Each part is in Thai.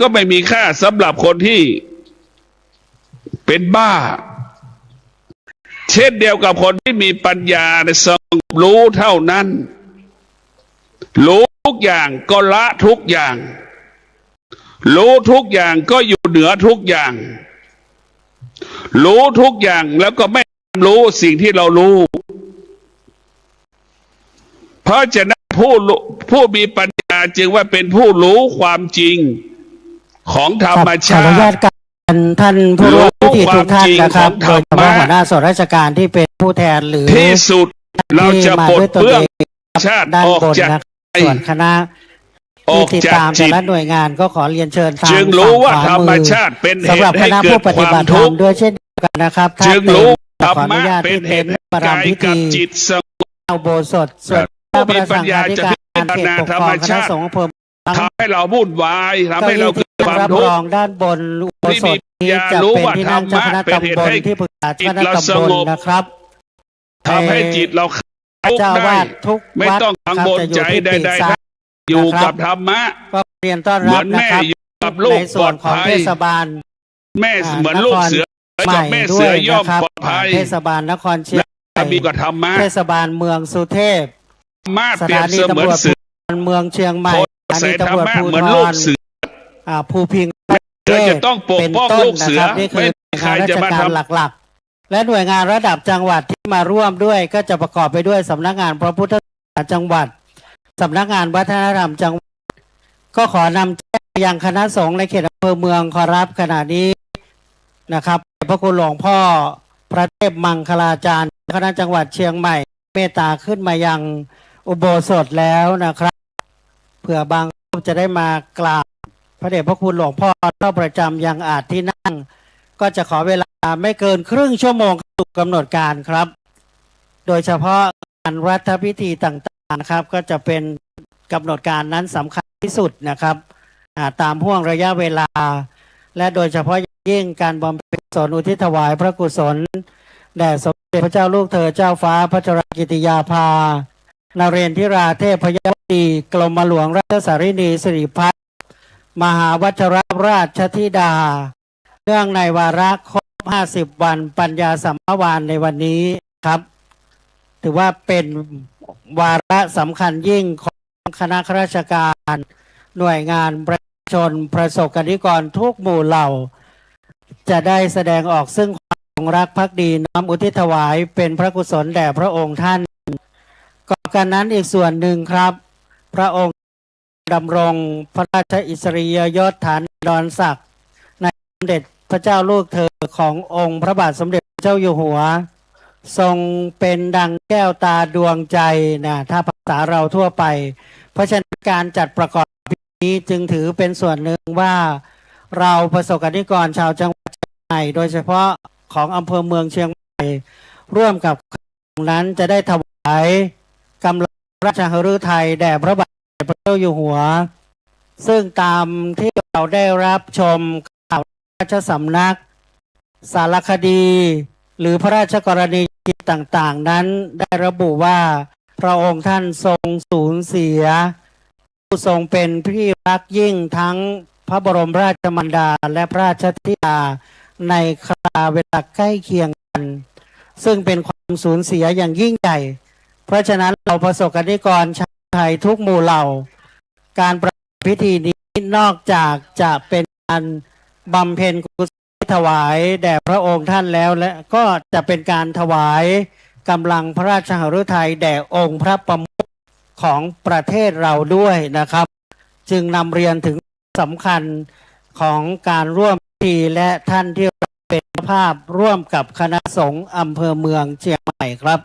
ก็ไม่มีค่าสำหรับคนที่เป็นบ้าเช่นเดียวกับคนที่มีปัญญาในสงบรู้เท่านั้นรู้ทุกอย่างก็ละทุกอย่างรู้ทุกอย่างก็อยู่เหนือทุกอย่างรู้ทุกอย่างแล้วก็ไม่รู้สิ่งที่เรารู้เพราะฉะนั้นผู้มีปัญญาจึงว่าเป็นผู้รู้ความจริงของธรรมชาติขออนุญาตการท่านผู้รู้ที่ทุกท่านนะครับโดยเฉพาะหัวหน้าส่วนราชการที่เป็นผู้แทนหรือที่สุดเราจะปลดเปลื้องชาติออกจากส่วนคณะที่ติดตามแต่ละหน่วยงานก็ขอเรียนเชิญทางจึงรู้ว่าธรรมชาติเป็นเหตุให้เกิดความทุกข์ด้วยเช่นกันนะครับจึงรู้ธรรมะเป็นเหตุให้กายกับจิตสงบอุโบสถส่วนผู้มีปัญญาจะพิจารณาธรรมชาติทำให้เราวุ่นวายทำให้เราเกิดความทุกข์ด้านบนอุโบสถนี้จะเป็นที่นั่งเจ้าคณะตำบลที่ปรึกษาเจ้าคณะตำบลนะครับทำให้จิตเราเจ้าวาดทุกไม่ต้องกังวลใจใดๆอยู่กับธรรมะก็เรียนต้อนรับนะครับกับลูกปลอดภัยเทศบาลแม่เหมือนลูกเสือกับแม่เสือย่อมปลอดภัยเทศบาลนครเชียงใหม่มีกับธรรมะเทศบาลเมืองสุเทพสถานีตำรวจเมืองเชียงใหม่สถานีตำรวจภูธรภูพิงค์จะต้องปกป้องลูกเสือไม่ใครจะมาทำหลักๆและหน่วยงานระดับจังหวัดที่มาร่วมด้วยก็จะประกอบไปด้วยสำนักงานพระพุทธศาสนาจังหวัดสำนักงานวัฒนธรรมจังหวัดก็ขอนำแจ้งยังคณะสงฆ์ในเขตอำเภอเมืองขอรับขณะนี้นะครับพระคุณหลวงพ่อพระเทพมังคลาจารย์คณะจังหวัดเชียงใหม่เมตตาขึ้นมายังอุโบสถแล้วนะครับเผื่อบางจะได้มากราบพระเดชพระคุณหลวงพ่อเจ้าประจำยังอาจที่นั่งก็จะขอเวลาไม่เกินครึ่งชั่วโมงถูกกำหนดการครับโดยเฉพาะการรัฐพิธีต่างๆนะครับก็จะเป็นกำหนดการนั้นสำคัญที่สุดนะครับตามห่วงระยะเวลาและโดยเฉพาะยิ่งการบำเพ็ญกุศลอุทิศถวายพระกุศลแด่สมเด็จพระเจ้าลูกเธอเจ้าฟ้าพัชรกิติยาภานเรศธิราเทพยวดีกรมหลวงราชสารินีสิริพัฒน์มหาวัชรราชธิดาเนื่องในวาระครบ50 วันปัญญาสัมมวานในวันนี้ครับถือว่าเป็นวาระสำคัญยิ่งของคณะข้าราชการหน่วยงานประชาชนประสบกนิกรทุกหมู่เหล่าจะได้แสดงออกซึ่งความรักภักดีน้อมอุทิศถวายเป็นพระกุศลแด่พระองค์ท่านก่อนกันนั้นอีกส่วนหนึ่งครับพระองค์ดำรงพระราชอิสริยยศฐานันดรศักดิ์ในสมเด็จพระเจ้าลูกเธอขององค์พระบาทสมเด็จพระเจ้าอยู่หัวทรงเป็นดังแก้วตาดวงใจนะถ้าภาษาเราทั่วไปเพราะฉะนั้นการจัดประกอบพิธีนี้จึงถือเป็นส่วนหนึ่งว่าเราประสบกนิกรชาวจังหวัดเชียงใหม่โดยเฉพาะของอำเภอเมืองเชียงใหม่ร่วมกับนั้นจะได้ถวายกำลังราชฤทัยแด่พระบาทสมเด็จพระเจ้าอยู่หัวซึ่งตามที่เราได้รับชมข่าวราชสำนักสารคดีหรือพระราชกรณียกิจต่างๆนั้นได้ระบุว่าพระองค์ท่านทรงสูญเสียผู้ทรงเป็นที่รักยิ่งทั้งพระบรมราชมารดาและพระราชธิดาในคราเวลาใกล้เคียงกันซึ่งเป็นความสูญเสียอย่างยิ่งใหญ่เพราะฉะนั้นเราประสบกนิกรชาวไทยทุกหมู่เหล่าการประกอบพิธีนี้นอกจากจะเป็นการบำเพ็ญกุศลถวายแด่พระองค์ท่านแล้วและก็จะเป็นการถวายกำลังพระราชหฤทัยแด่องค์พระประมุขของประเทศเราด้วยนะครับจึงนำเรียนถึงสำคัญของการร่วมพิธีและท่านที่เป็นภาพร่วมกับคณะสงฆ์อำเภอเมืองเชียงใหม่ครับ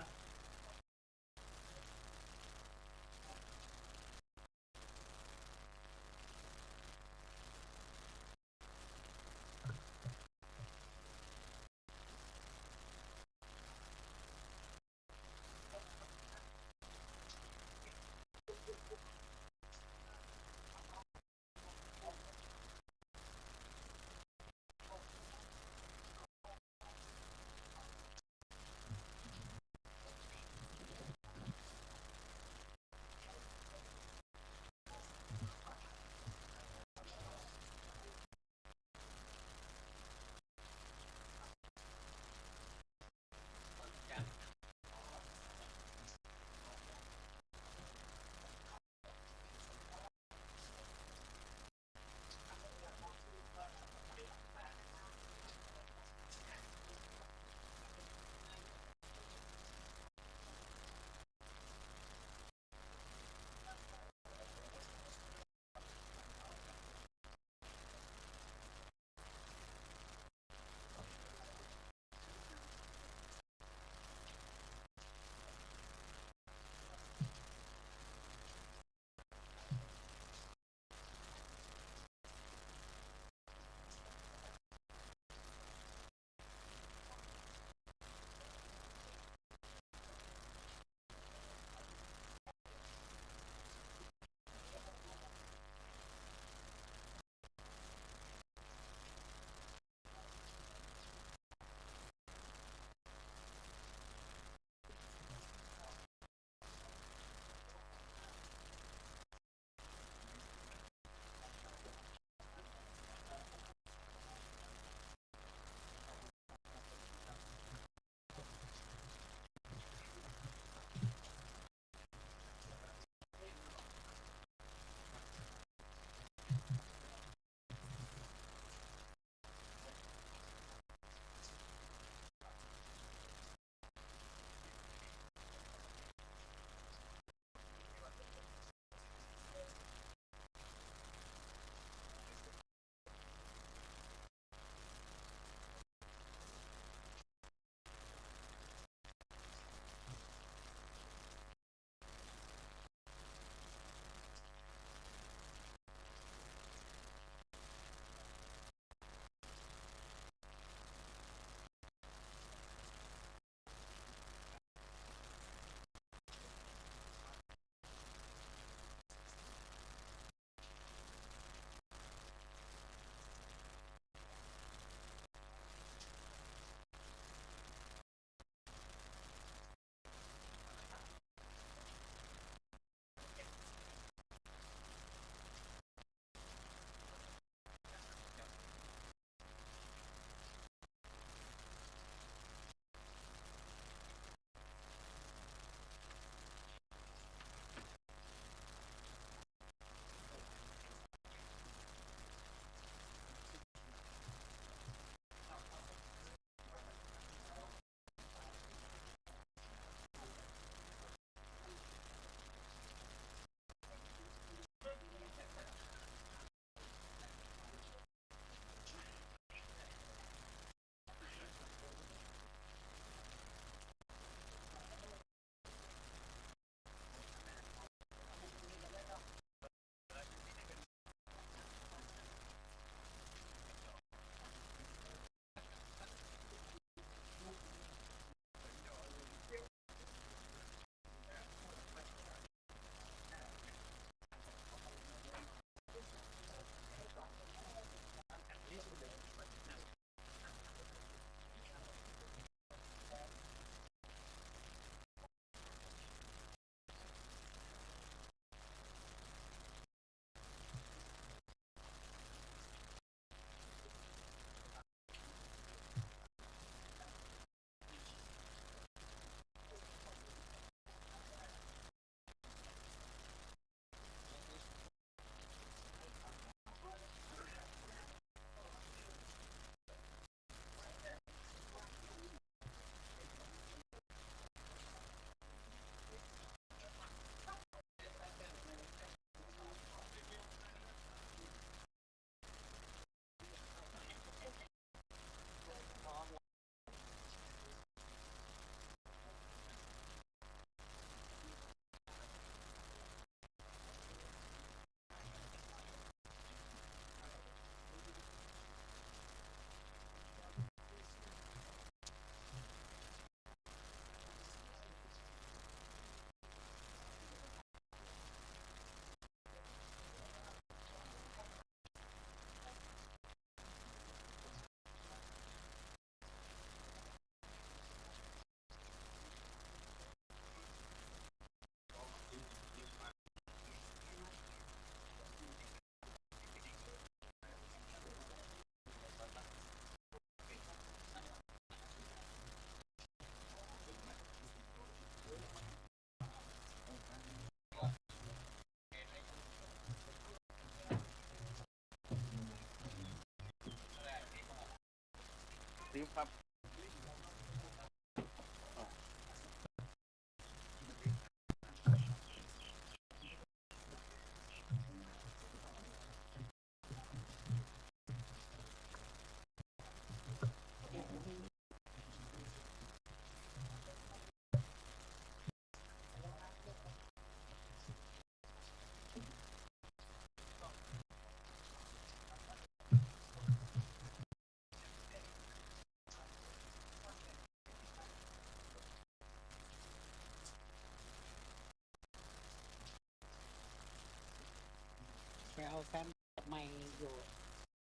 ไปเอาแฟ้มใหม่อยู่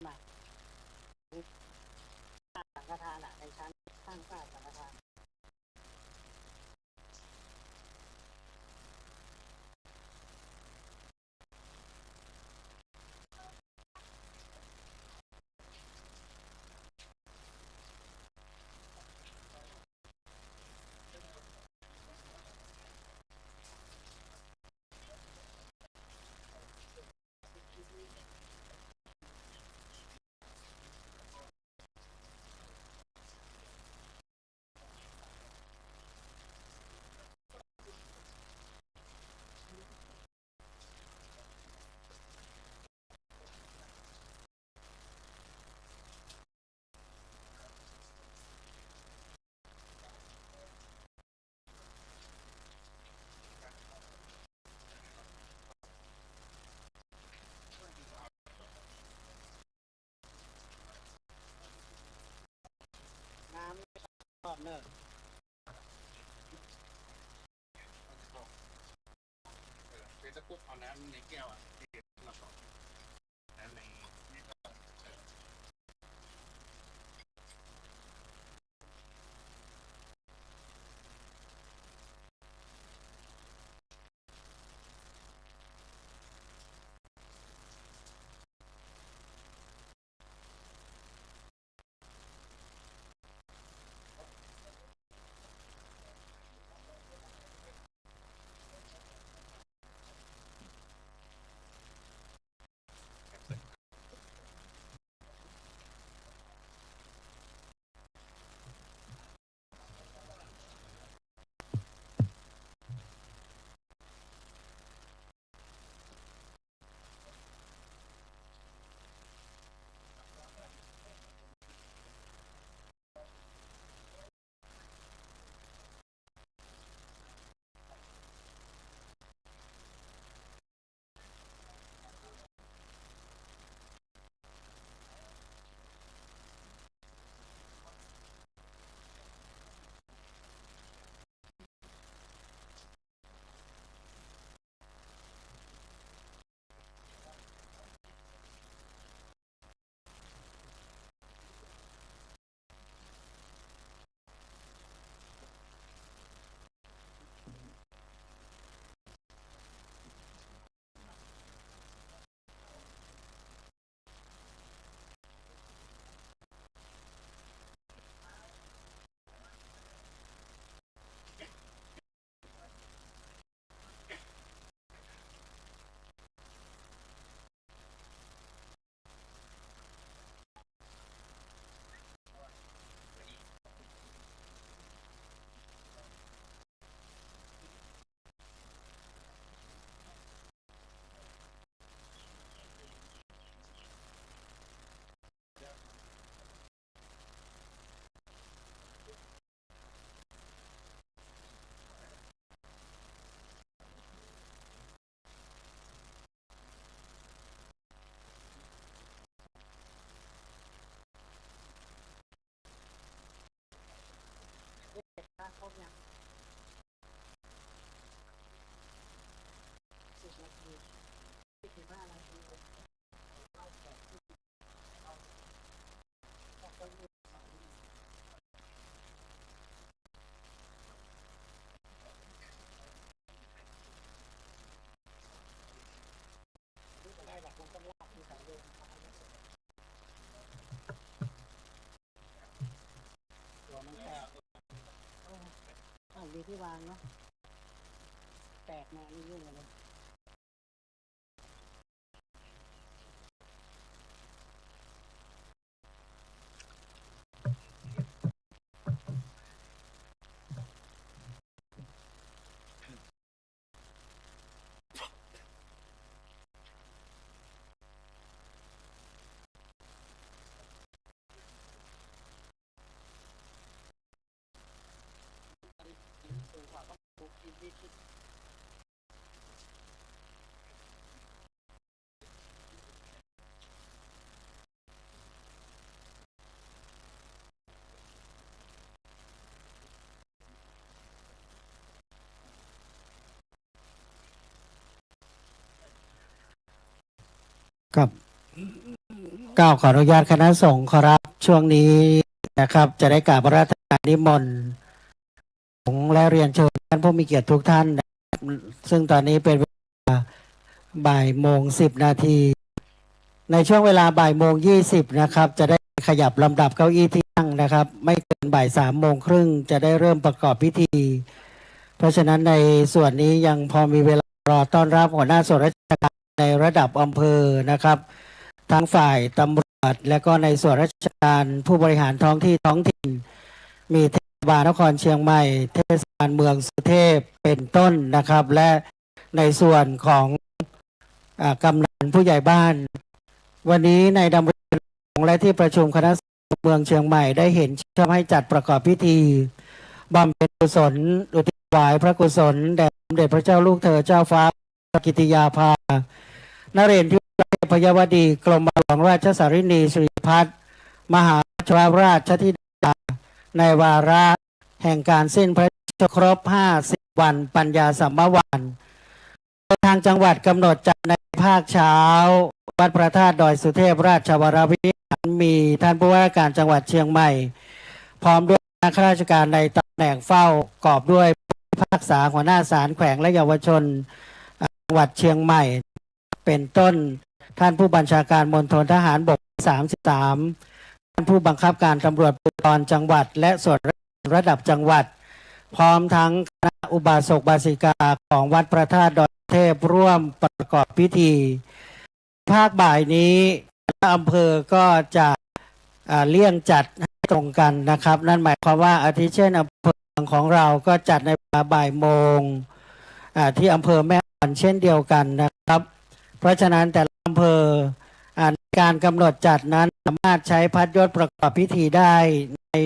มาสังฆทานในชั้นข้างฝ้าสังฆทานน้ำก่อนเนอะเป็นตะกุบเอาน้ำในแก้วอ่ะมาก่อนน้ำในครบยัง10 นาที15 นาทีได้แบบมันต้องลากมี2 เดือนตัวมันแตกมีที่วางเนาะแตกมานี่ยุ่งเลย กับกล่าวขออนุญาตคณะสงฆ์ขอรับช่วงนี้นะครับ จะได้กราบพระราชทานนิมนต์สงฆ์และเรียนเชิญท่านผู้มีเกียรติทุกท่านนะครับซึ่งตอนนี้เป็นเวลาบ่ายโมง10 นาทีในช่วงเวลาบ่ายโมง20นะครับ จะได้ขยับลำดับเก้าอี้ที่นั่งนะครับ ไม่เกินบ่าย3 โมงครึ่งจะได้เริ่มประกอบพิธี เพราะฉะนั้นในส่วนนี้ยังพอมีเวลารอต้อนรับหัวหน้าส่วนราชการในระดับอำเภอนะครับทั้งฝ่ายตำรวจและก็ในส่วนราชการผู้บริหารท้องที่ท้องถิ่น มีเทศบาลนครเชียงใหม่ เทศบาลเมืองสุเทพเป็นต้นนะครับ และในส่วนของกำนันผู้ใหญ่บ้าน วันนี้ในดำเนินและที่ประชุมคณะสงฆ์เมืองเชียงใหม่ได้เห็นชอบให้จัดประกอบพิธีบำเพ็ญกุศลอุทิศถวายพระกุศลแด่สมเด็จพระเจ้าลูกเธอเจ้าฟ้ากิติยาภานเรศที่พยวดีกรมหลวงราชสารินีสิริพัฒน์มหาราชธิดาในวาระแห่งการสิ้นพระชนม์ครบ50 วันปัญญาสัมมวันทางจังหวัดกำหนดจัดในภาคเช้าวัดพระธาตุดอยสุเทพราชวรวิหารมีท่านผู้ว่าการจังหวัดเชียงใหม่พร้อมด้วยข้าราชการในตำแหน่งเฝ้ากอบด้วยผู้พิพากษาหัวหน้าศาลแขวงและเยาวชนจังหวัดเชียงใหม่เป็นต้นท่านผู้บัญชาการมณฑลทหารบก33ท่านผู้บังคับการตำรวจภูธรจังหวัดและส่วนระดับจังหวัดพร้อมทั้งคณะอุบาสกบาสิกาของวัดพระธาตุดอยสุเทพร่วมประกอบพิธีภาคบ่ายนี้อำเภอก็จะเลี่ยงจัดให้ตรงกันนะครับ นั่นหมายความว่าอาทิเช่นอำเภอของเราก็จัดในเวลาบ่ายโมงที่อำเภอแม่อ่อนเช่นเดียวกันนะครับ เพราะฉะนั้นแต่ละอำเภอในการกำหนดจัดนั้นสามารถใช้พัดยศประกอบพิธีได้ใน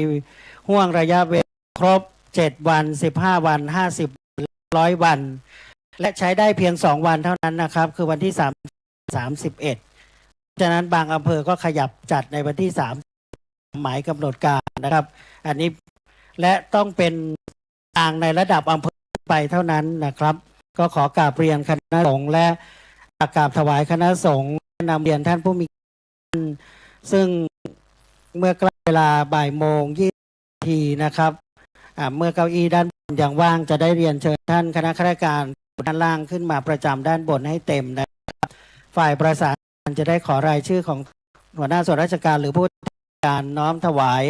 ห่วงระยะเวลาครบ7 วัน15 วัน50 100 วัน และใช้ได้เพียง2 วันเท่านั้นนะครับคือวันที่31ฉะนั้นบางอำเภอก็ขยับจัดในวันที่3หมายกำหนดการนะครับอันนี้และต้องเป็นทางในระดับอำเภอไปเท่านั้นนะครับก็ขอกราบเรียนคณะสงฆ์และกราบถวายคณะสงฆ์นำเรียนท่านผู้มีซึ่งเมื่อใกล้เวลาบ่ายโมง20 นาทีนะครับเมื่อเก้าอี้ด้านบนยังว่างจะได้เรียนเชิญท่านคณะข้าราชการด้านล่างขึ้นมาประจำด้านบนให้เต็มนะครับฝ่ายประสานจะได้ขอรายชื่อของหัวหน้าส่วนราชการหรือผู้การน้อมถวาย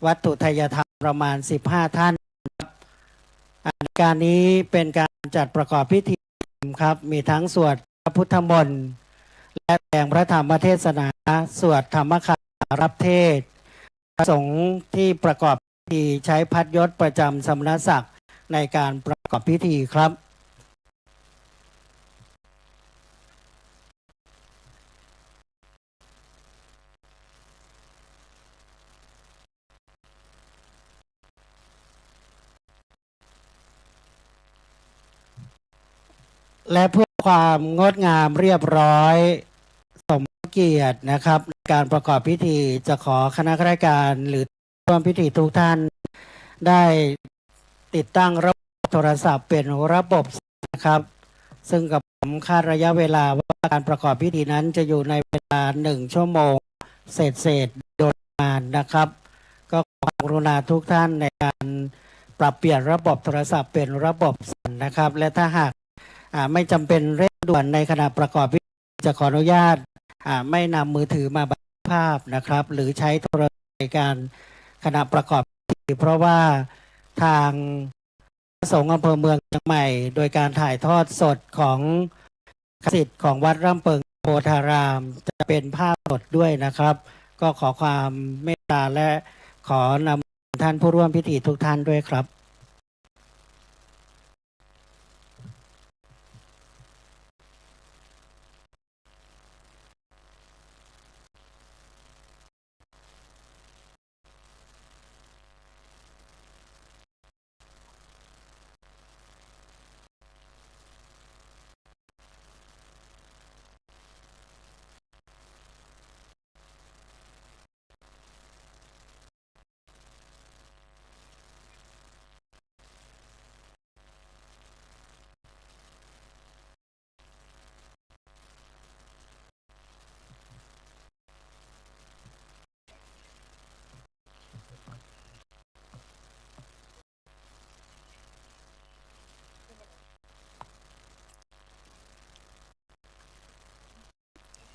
วัตถุทายธรรมประมาณ15 ท่านการนี้เป็นการจัดประกอบพิธีครับมีทั้งสวดพระพุทธมนต์และแสดงพระธรรมเทศนาสวดธรรมคาถารับเทศพระสงฆ์ที่ประกอบพิธีใช้พัดยศประจำสมณศักดิ์ในการประกอบพิธีครับและเพื่อความงดงามเรียบร้อยสมเกียรตินะครับในการประกอบพิธีจะขอคณะข้าราชการหรือร่วมพิธีทุกท่านได้ติดตั้งระบบโทรศัพท์เป็นระบบนะครับซึ่งกับผมคาดระยะเวลาว่าการประกอบพิธีนั้นจะอยู่ในเวลา1 ชั่วโมงเศษโดยประมาณนะครับก็ขอความกรุณาทุกท่านในการปรับเปลี่ยนระบบโทรศัพท์เป็นระบบสั่นนะครับและถ้าหากไม่จำเป็นเร่งด่วนในขณะประกอบพิธีจะขออนุญาตไม่นำมือถือมาบันทึกภาพนะครับหรือใช้โทรศัพท์ในการขณะประกอบพิธีเพราะว่าทางสงฆ์อำเภอเมืองเชียงใหม่โดยการถ่ายทอดสดของศิษย์ของวัดร่ำเปิงโพธารามจะเป็นภาพสดด้วยนะครับก็ขอความเมตตาและขอนำท่านผู้ร่วมพิธีทุกท่านด้วยครับ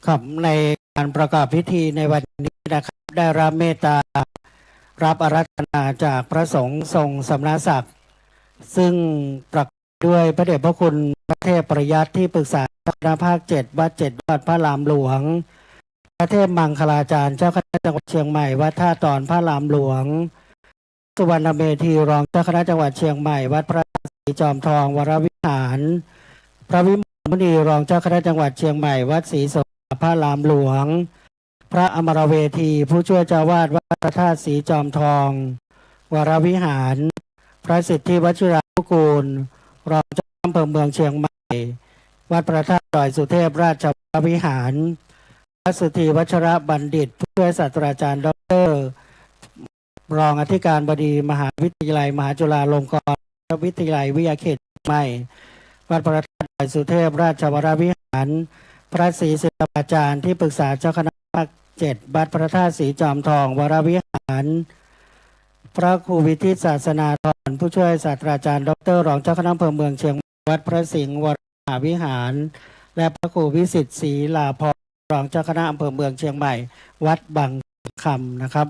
ครับในการประกอบพิธีในวันนี้นะครับได้รับเมตตารับอารัธนาจากพระสงฆ์ทรงสำนักศักดิ์ซึ่งประกอบด้วยพระเดชพระคุณพระเทพประยัติที่ปรึกษาเจ้าคณะภาค7วัด7วัดพระรามหลวงพระเทพมังคลาจารย์เจ้าคณะจังหวัดเชียงใหม่วัดท่าตอนพระรามหลวงสุวรรณเมธีรองเจ้าคณะจังหวัดเชียงใหม่วัดพระศรีจอมทองวรวิหารพระวิมลมุนีรองเจ้าคณะจังหวัดเชียงใหม่วัดศรีโสภาพระรามหลวงพระอมรเวทีผู้ช่วยเจ้าวาดวัดพระธาตุศรีจอมทองวรวิหารพระสิทธิวชิรานุกูลรองเจ้าอำเภอเมืองเชียงใหม่วัดพระธาตุดอยสุเทพราชวรวิหารพระสุธีวัชระบัณฑิตผู้ช่วยศาสตราจารย์ดรรองอธิการบดีมหาวิทยาลัยมหาจุฬาลงกรณวิทยาลัยวิทยาเขตใหม่วัดพระธาตุดอยสุเทพราชวรวิหารพระศรีศิลปาจารย์ที่ปรึกษาเจ้าคณะภาค7วัดพระธาตุศรีจอมทองวรวิหารพระครูวิทิตศาสนาธรผู้ช่วยศาสตราจารย์ดรรองเจ้าคณะอำเภอเมืองเชียงใหม่วัดพระสิงห์วรมหาวิหารและพระครูวิสิตศรีลาภรณ์รองเจ้าคณะอำเภอเมืองเชียงใหม่วัดบางคำนะครับ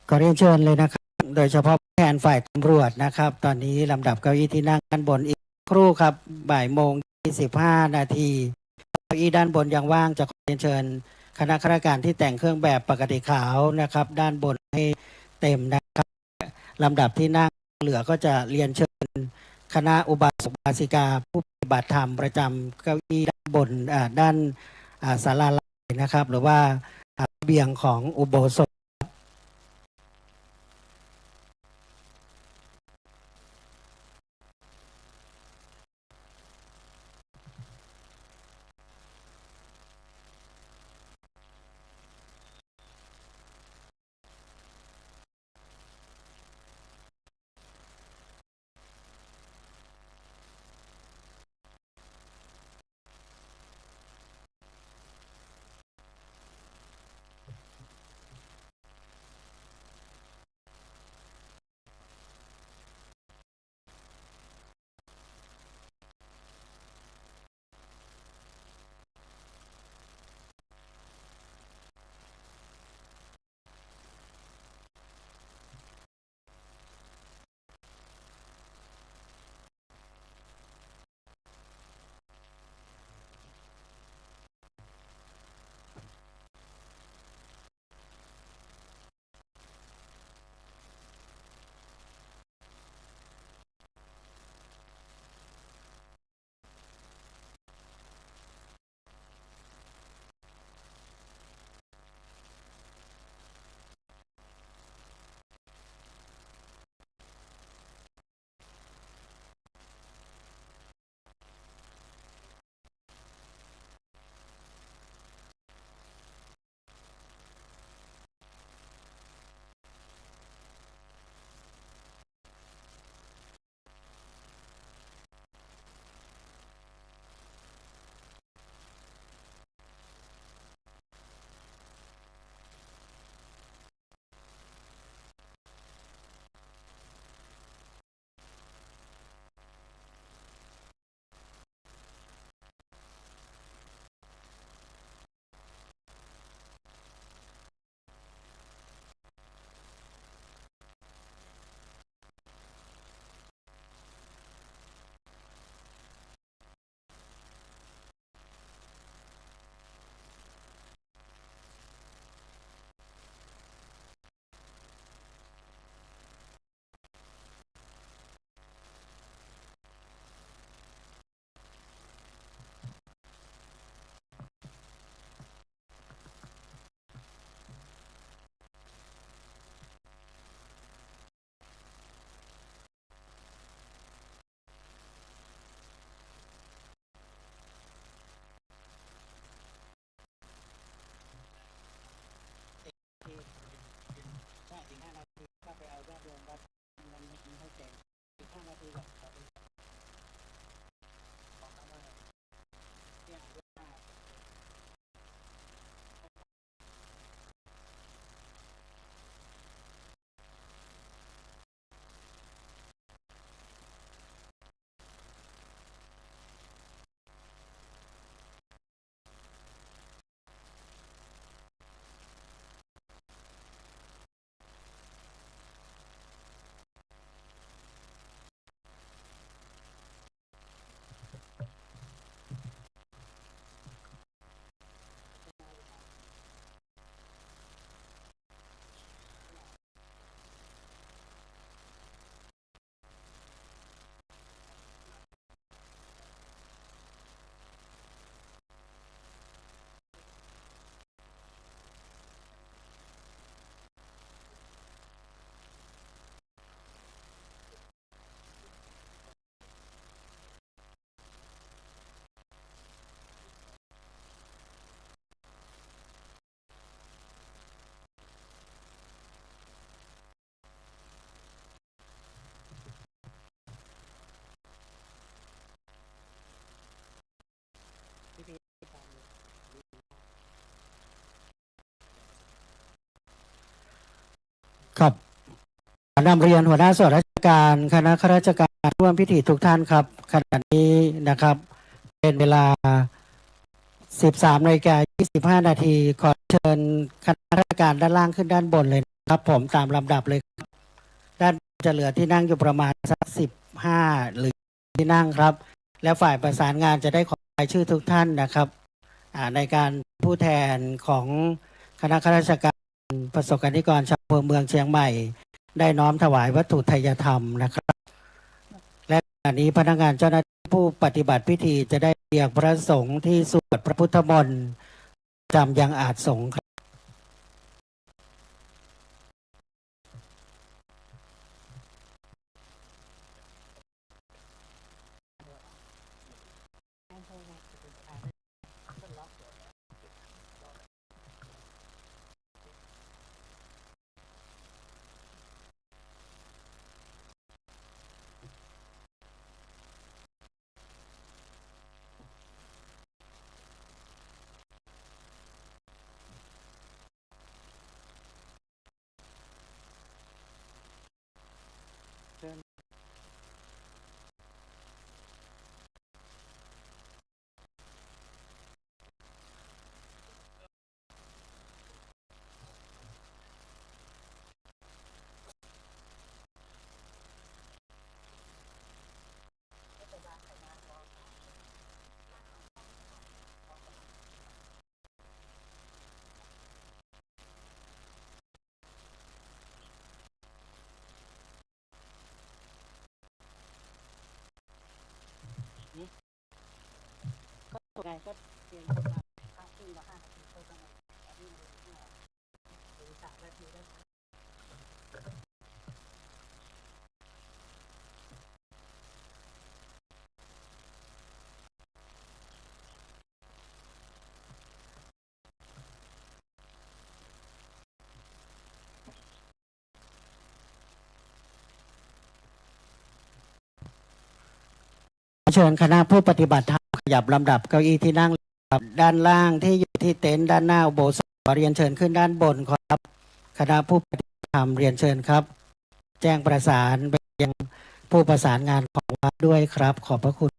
ขอเรียนเชิญเลยนะครับโดยเฉพาะแทนฝ่ายตำรวจนะครับตอนนี้ลำดับเก้าอี้ที่นั่งด้านบนอีกครู่ครับบ่ายโมง 25 นาทีเก้าอี้ด้านบนยังว่างจะขอเรียนเชิญคณะข้าราชการที่แต่งเครื่องแบบปกติขาวนะครับด้านบนให้เต็มนะครับลำดับที่นั่งเหลือก็จะเรียนเชิญคณะอุบาสกอุบาสิกาผู้ปฏิบัติธรรมประจำเก้าอี้ด้านบนด้านศาลาลัยนะครับหรือว่าระเบียงของอุโบสถ ครับนำเรียนหัวหน้าส่วนราชการคณะข้าราชการร่วมพิธีทุกท่านครับขณะนี้นะครับเป็นเวลา 13:25 นาทีขอเชิญคณะข้าราชการด้านล่างขึ้นด้านบนเลย ครับผมตามลำดับเลยครับด้านจะเหลือที่นั่งอยู่ประมาณสัก15หรือที่นั่งครับ แล้วฝ่ายประสานงานจะได้ขอรายชื่อทุกท่านนะครับในการผู้แทนของคณะข้าราชการประสบการณิกรชาวอำเภอเมืองเชียงใหม่ ได้น้อมถวายวัตถุไทยธรรมนะครับและขณะนี้พนักงานเจ้าหน้าที่ผู้ปฏิบัติพิธีจะได้เรียกพระสงฆ์ที่สวดพระพุทธมนต์จำยังอาจสงฆ์ครับเชิญคณะผู้ปฏิบัติธรรมขยับลำดับเก้าอี้ที่นั่งด้านล่างที่อยู่ที่เต็นท์ด้านหน้าอุโบสถขอเรียนเชิญขึ้นด้านบนครับคณะผู้ปฏิบัติธรรมเรียนเชิญครับ แจ้งประสานไปยังผู้ประสานงานของวัดด้วยครับ ขอบพระคุณ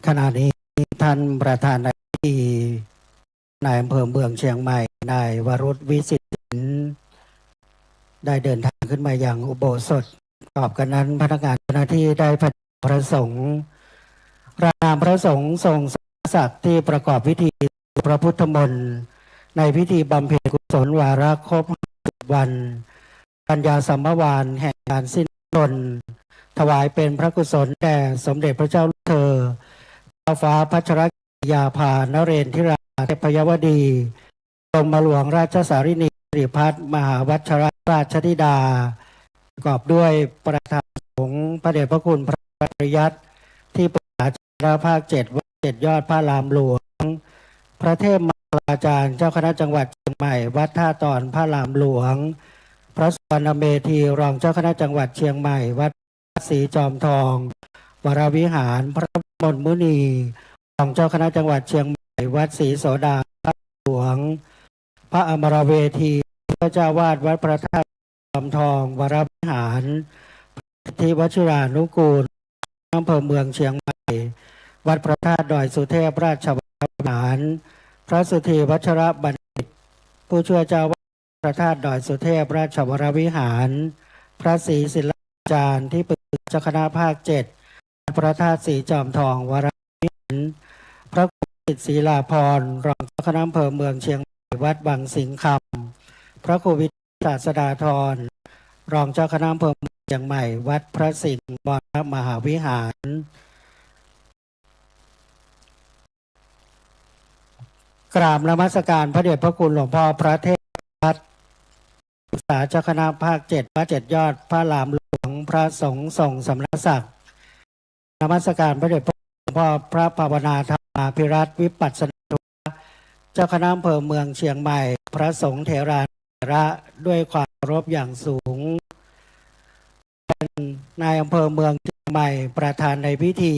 ขณะนี้ท่านประธานในพิธีนายอำเภอเมืองเชียงใหม่นายวรุษวิสิทธิ์ได้เดินทางขึ้นมาอย่างอุโบสถประกอบกันนั้นพนักงานเจ้าหน้าที่ได้พระสงฆ์รามพระสงฆ์ทรงศักดิ์ที่ประกอบพิธีพระพุทธมนต์ในพิธีบำเพ็ญกุศลวาระครบ50 วันปัญญาสัมภวานแห่งการสิ้นพระชนม์ถวายเป็นพระกุศลแด่สมเด็จพระเจ้าลูกเธอเจ้าฟ้าพัชรกิติยาภานเรนทิราเทพยวดีกรมหลวงราชสารินีสิริพัฒน์มหาวัชรราชธิดาประกอบด้วยประธานสงฆ์พระเดชพระคุณพระปริยัติที่ปรึกษาเจ้าภาค7 วัด 7 ยอดพระรามหลวงพระเทพมงคลาจารย์เจ้าคณะจังหวัดเชียงใหม่วัดท่าตอนพระรามหลวงพระสุวรรณเมธีรองเจ้าคณะจังหวัดเชียงใหม่วัดศรีจอมทองวรวิหารพระมนมุนีรองเจ้าคณะจังหวัดเชียงใหม่วัดศรีโสดาพระหลวงพระอมรเวทีพระเจ้าวาดวัดพระธาตุจอมทองวรวิหารที่วชิรานุกูลอำเภอเมืองเชียงใหม่วัดพระธาตุดอยสุเทพราชวรวิหารพระสุธีวัชรบัณฑิตผู้ช่วยเจ้าวาดพระธาตุดอยสุเทพราชวรวิหารพระศรีศิลาจารย์ที่ปรึกษาเจ้าคณะภาค7วัดพระธาตุศรีจอมทองวรวิหารพระครูสิทธิศรีลาภรณ์รองเจ้าคณะอำเภอเมืองเชียงใหม่วัดบางสิงห์คำพระครูวิทยศาสดาธรรองเจ้าคณะอำเภอเมืองเชียงใหม่วัดพระสิงห์วรมหาวิหารกราบนมัสการพระเดชพระคุณหลวงพ่อพระเทพรัตน์ศึกษาเจ้าคณะภาค7วัด7 ยอดพระรามหลวงพระสงฆ์ทรงสำนักศักดิ์นมัสการพระเดชพระคุณหลวงพ่อพระภาวนาธรรมาภิรัตน์วิปัสสนาเจ้าคณะอำเภอเมืองเชียงใหม่พระสงฆ์เถราระด้วยความเคารพอย่างสูงเป็นนายอำเภอเมืองเชียงใหม่ประธานในพิธี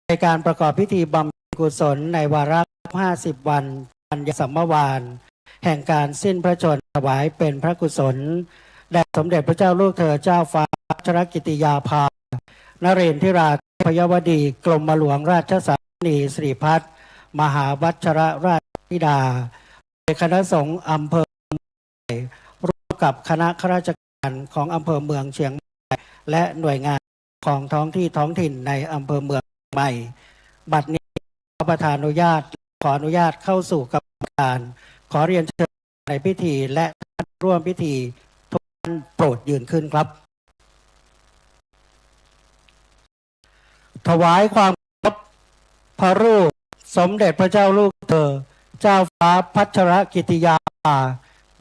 ในการประกอบพิธีบำเพ็ญกุศลในวาระ50 วันปัญญาสัมภวานแห่งการสิ้นพระชนม์ถวายเป็นพระกุศลแด่สมเด็จพระเจ้าลูกเธอเจ้าฟ้าพัชรกิติยาภานเรนทิราเทพยวดีกรมหลวงราชสารินีสิริพัฒน์มหาวัชรราชธิดาในคณะสงฆ์อำเภอร่วมกับคณะข้าราชการของอำเภอเมืองเชียงใหม่และหน่วยงานของท้องถิ่นในอำเภอเมืองใหม่บัดนี้ขอประธานอนุญาตเข้าสู่กรรมการขอเรียนเชิญในพิธีและท่านร่วมพิธีทุกท่านโปรดยืนขึ้นครับถวายความเคารพพระรูปสมเด็จพระเจ้าลูกเธอเจ้าฟ้าพัชรกิติยา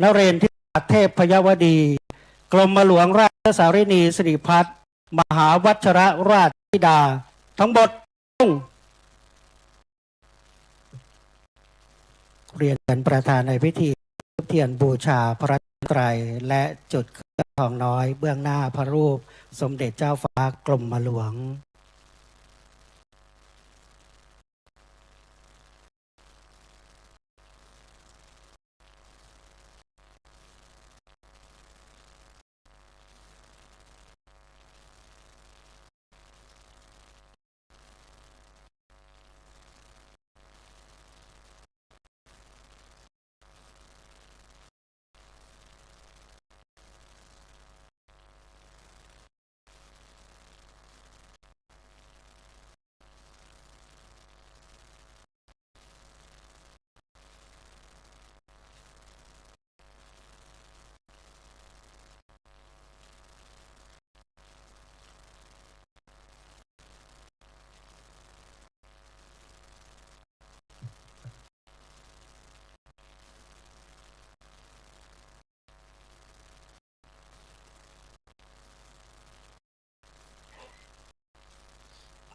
นเรนทิราเทพยวดีกรมหลวงราชสารินีสิริพัฒน์มหาวัชรราชธิดาทั้งหมดเรียนเป็นประธานในพิธีเทียนบูชาพระไตรและจุดเครื่องทองน้อยเบื้องหน้าพระรูปสมเด็จเจ้าฟ้ากรมหลวง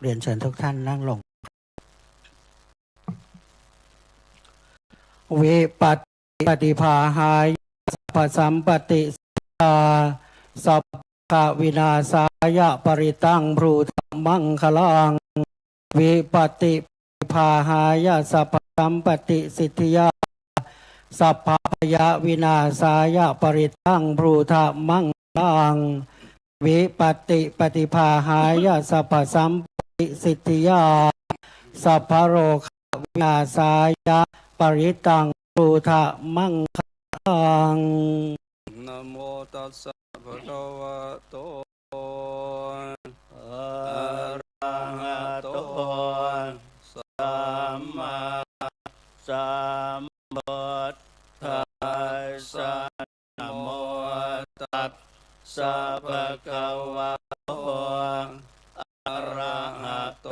เรียนเชิญทุกท่านนั่งลงวิปัสสติภาหายสัพพสัมปติสาสัพพะวินาศายะปริตังพรูธรรมังคลังวิปัสติภาหายสัพพสัมปติสิทธิยาสัพพะยะวินาศายะปริตังพรูธรรมังคลังวิปัสติปฏิภาหายสัพพสัมปติสิทธิยา สัพพะโรควินาศายะปริตังปุถะมังคัง นะโมตัสสะภะคะวะโตอะอะระหะโตสัมมาสัมพุทธัสสะนะโมตัสสะภะคะวะโตอะระหะโต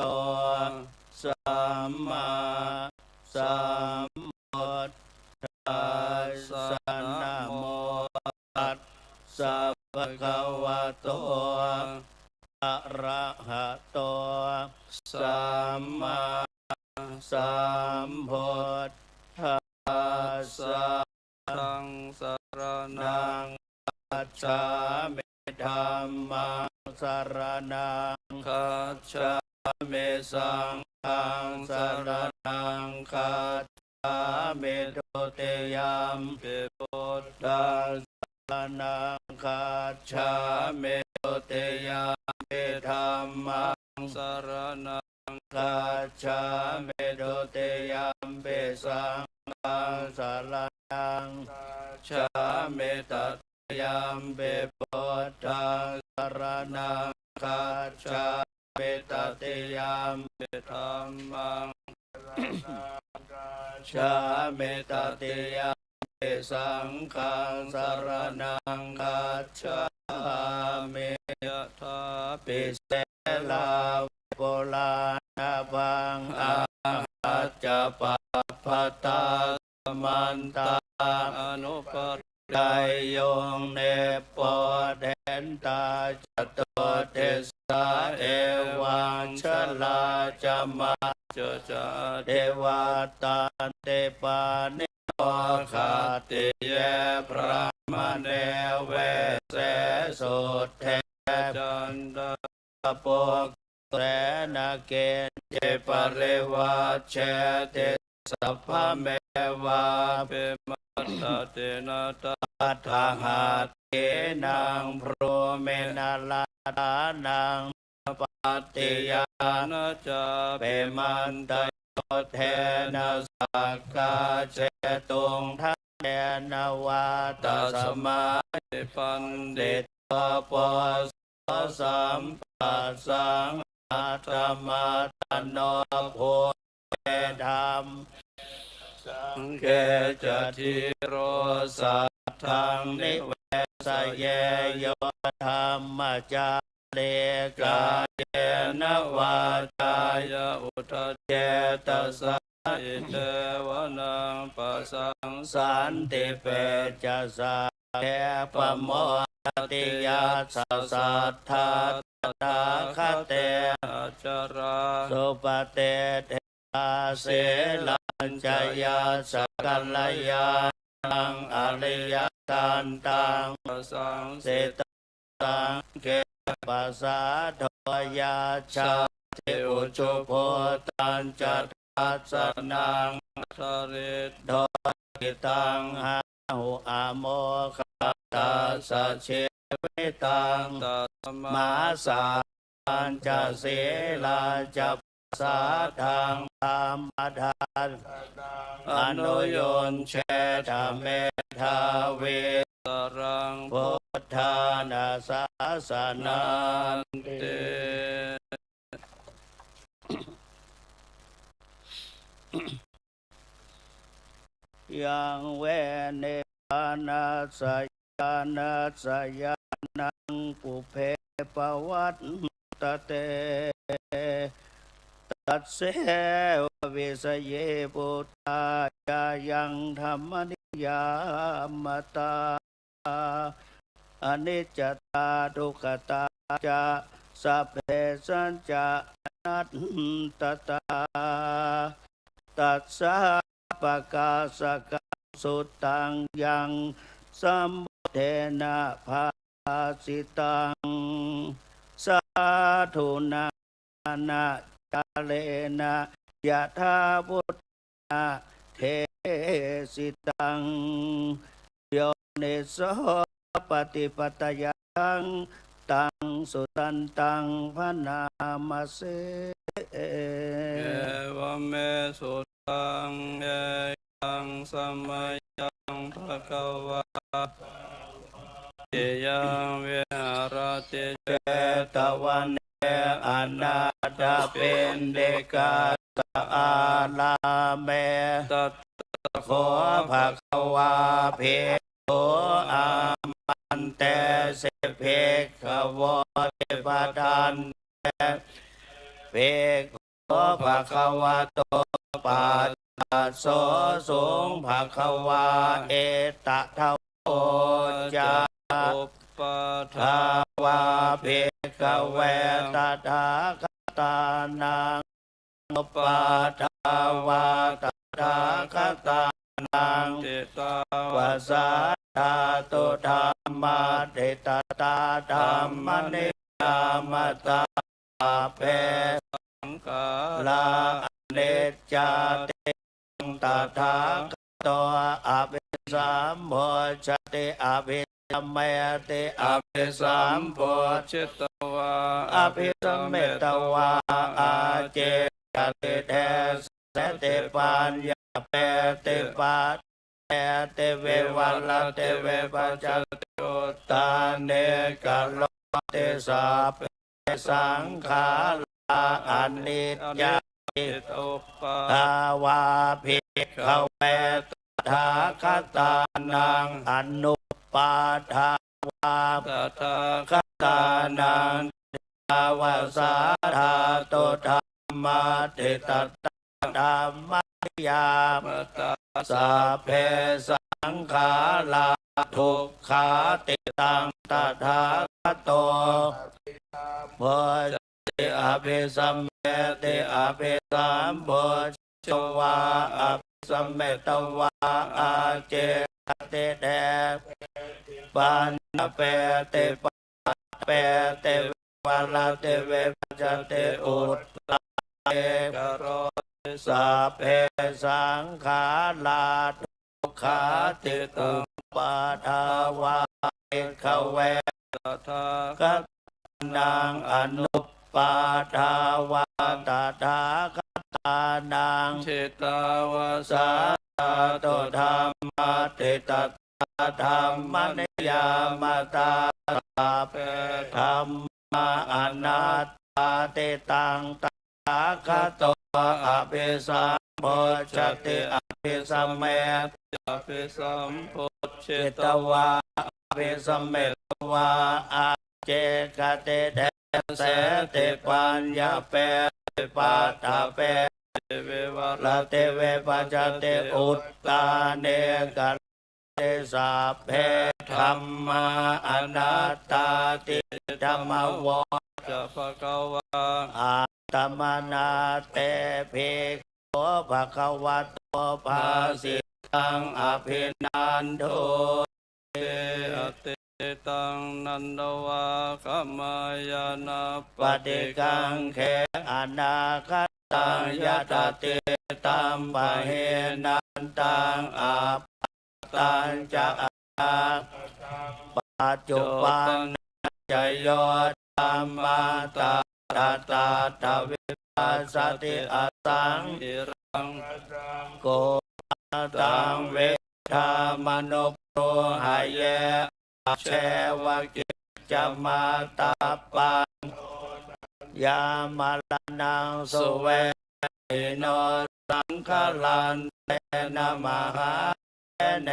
สัมมาสัมพุทธัสสะนะโมตัสสะภะคะวะโตอะระหะโตสัมมาสัมพุทธัสสะ ตังสารนั นั ง งคัจฉามิธัมมังสรณัง คัจฉา มิสังฆังสรณังคัจฉามิทุติยมปิพุทธังสรณังคัจฉามิทุติยมปิธัมมัง สารนัง คัจฉามิทุติยมปิสังฆังสรณังคัจฉามิตติยมปิพุทธังสรณังคัจฉามิตติยมปิธัมมังคัจฉามิตติยมปิสังฆังสรณังคัจฉามิ ยะถา ปิเสลาโบราณบังอาหัจจปัปปตาสมันตา อนุปัฏ ไดยงเนปอเดนตาจตุเทสาเอวังชลาจมา เจจา เทวตาเตปานิโอคาติเยพระมเนเวเสสุทเท จันดา ปกแสนาเกณฑ์เจปริวาเชติสัพพะเมวา เปมัตตาเตนะตา ปัฏฐาหาเกนังพรเมนาลาตานังปฏิยา นะจา เปมันตโยเทนะสักกาเชตุงทัเนนะวาตาสมา ปันเด เดตปะสสัมปัสสังอาตมาตโนโพเทธรรมสังเกจทิโรสัทธังนิเวสเยโยธรรมจาเลกายนวาจาย ะอุทธ เจตสา อิเตวนังปัสสัง สันติเปจะสาแคปโมติยาสสัทธาตาคเต อาจารา สุปเตเทอาเสลัญจยาสกัลยานังอริยกันตัง ปัสสัง เสตังเกปัสสะโทยาชาติอุจุโพตัญจัตตัสสนัง ทาริต โดยตังหาหุอาโมคตาสะเชวิตัง ตัส มา มา สาปัญจศีลาจะสาทางธรรมทานอนุโยนเชธเมธาเว สรัง พุทธานาสาสนัน เต ติยังเวเนปานาสยานาสยานังปุเพปวัตตเตตัสเสววิสเยปุตตายายังธรรมนิยามตาอนิจจตาทุกขตาจะสัพเพสัญจะอนัตตตาตัสสะปะกาสกังสุตังยังสัมพุทเทนะภาสิตังสาธุนานะจาเลนะยะธาพุทธะเทสิตังโยนิโสปฏิปตยังต ตังสุตันตังพนามาเส เอวเมสุตังเอยังสัมมายังภะคะวะเตยังวิหารติเจ ตะวันเออนาถเป็นเดกาตะอาลาเม ตัต ขอภะคะวาเพโตอามันเตเสเพขวเทปทานเตเพขอภะคะวะโตปัสสะโสสงภะคะวาเอตทะโวจา อุปปาทา ทาวาเพกเวตถาคตานังอุปาทาวาตถาคตานัง ติตาว าสาธาตุธรรมะเดตตาธรรมนิยามตาเป สังฆา ลาเนจจาเตตถาคตอภิสัมโพชติอภิสัมเมติอภิสัมโพ จิตวา อภิสัมเมตวาอาเจกติเทสเสติปัญญาเปติปัสเตเตเววัลเตเวปัจจโตตาเนกะโลเตสาเปสังขาราอนิจจา จิตอุปปา ทาวาภิกขเวตถาคตานังอนุปาทาวา ตถา คตานังทาวาสาธาโตธรรมะเทตตาธรรมยาม ตา สัพเพสังขาราทุกขาติตังตถาคตโตโพธิอภิสัมเมติอภิสัมโพชวาอภิสัมเมตวาอาเจเตเตปัญญเปเตปะเปเตวาลาเตเวปัจจเตอุตตะเต กโร สัพเพสังขาราทุกขาติตุปาทาวาเอขเว ตถา คนังอนุปาทาวาตถาคตานัง จิตาวาสา สาโตธรรมะเตตตาธรรมนิยามตาสัพเพธรรมะอนัตตาเตตังตถาคตอภิสัมโพชติอภิสัมเมต อภิสัมพุทธิ จิ ต ตวาอภิสัมเมตวาอาเจกเตเดเสติปัญญาเปติปัตตาเป เววา ละเตเวปัจจเตอุตตาเนกัลเตสัพเพธรรมาอนัตตาติธรรมวะ จะภะคะวะ อาตมนาเตภิกขุภะคะวะโตภาสิตังอภินันโท เออติตังนันทวะกัมมายานา ปฏิกังเขอนาคตังยะตติตัมปะเฮนันตังอาปตังจะอาปัจจุบันจโยธัมมาตาตาตาตาวิปัสสติอสัง อิรัง โกตังเวทามโนโปหายเยเชวกิจจมาตาปังยามาลนังสุเวโนสังฆลันเตนะมหาเน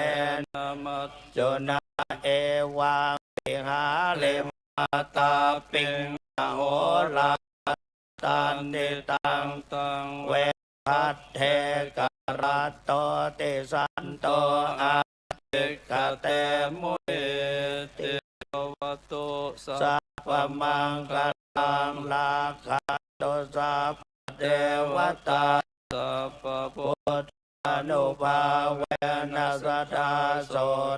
นามัส โจนาเอวังปิหาเลมาตาปิงโหราตันติตัง ตัง เวทัตเทกรัตโตติสันโตอาติกเตมุเอ เตวัตโตสัพ สัพพมังคลังลาคันโตสัพพเทวตา สัพพะพุ พุทธานุภาเวนัสตาโส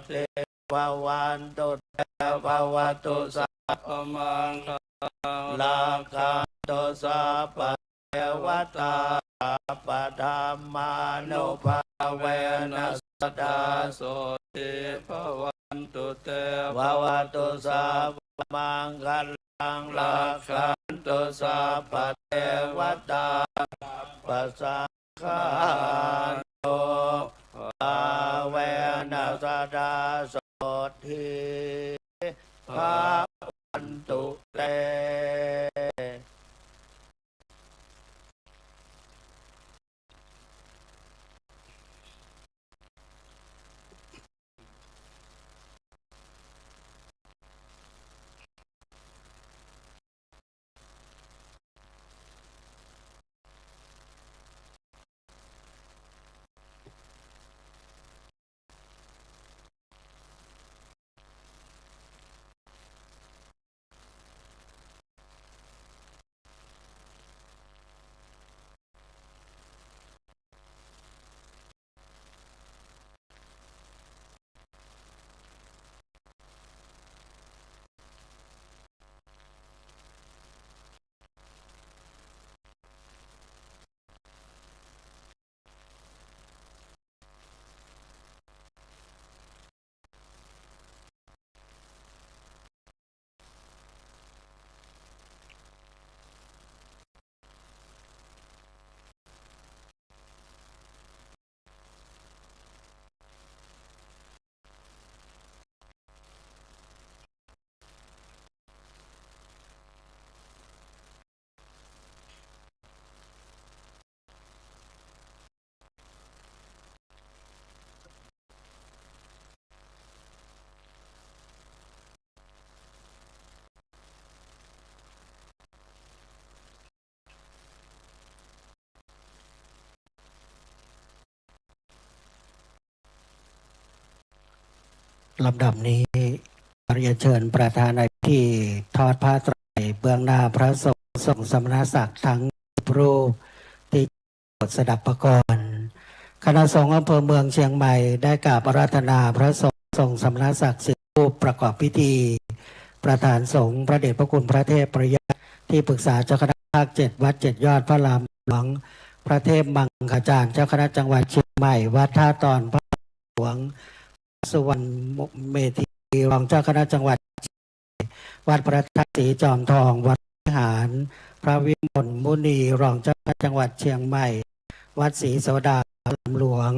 ติภวันตุเตภวตุสัพ พมังคลัง ลาคันโตสัพพเทวตาปะธรรมานุภาเวนัสตา โสติภวันตุเต ภวตุสัพพมังค ตังลักขันตุสัพพะเทวตาปัสสังฆาโตอาเวนัสดาโสทิภาวันตุเต ลำดับนี้เรียนเชิญประธานในพิธีทอดผ้าไตรเบื้องหน้าพระสงฆ์ทรงสมณศักดิ์ทั้งรูปที่โปรดสดับประกรณ์คณะสงฆ์อำเภอเมืองเชียงใหม่ได้กราบอาราธนาพระสงฆ์ทรงสมณศักดิ์10 รูปประกอบพิธีประธานสงฆ์พระเดชพระคุณพระเทพประยัติที่ปรึกษาเจ้าคณะภาค7วัด7 ยอดพระรามหลวงพระเทพมังคจารย์เจ้าคณะจังหวัดเชียงใหม่วัดท่าตอนพระหลวงสุวรรณเมธีรองเจ้าคณะจังหวัดวัดพระธาตุสีจอมทองวัดวิหารพระวิมลมุนีรองเจ้าคณะจังหวัดเชียงใหม่วัดศรีโสดาหลวง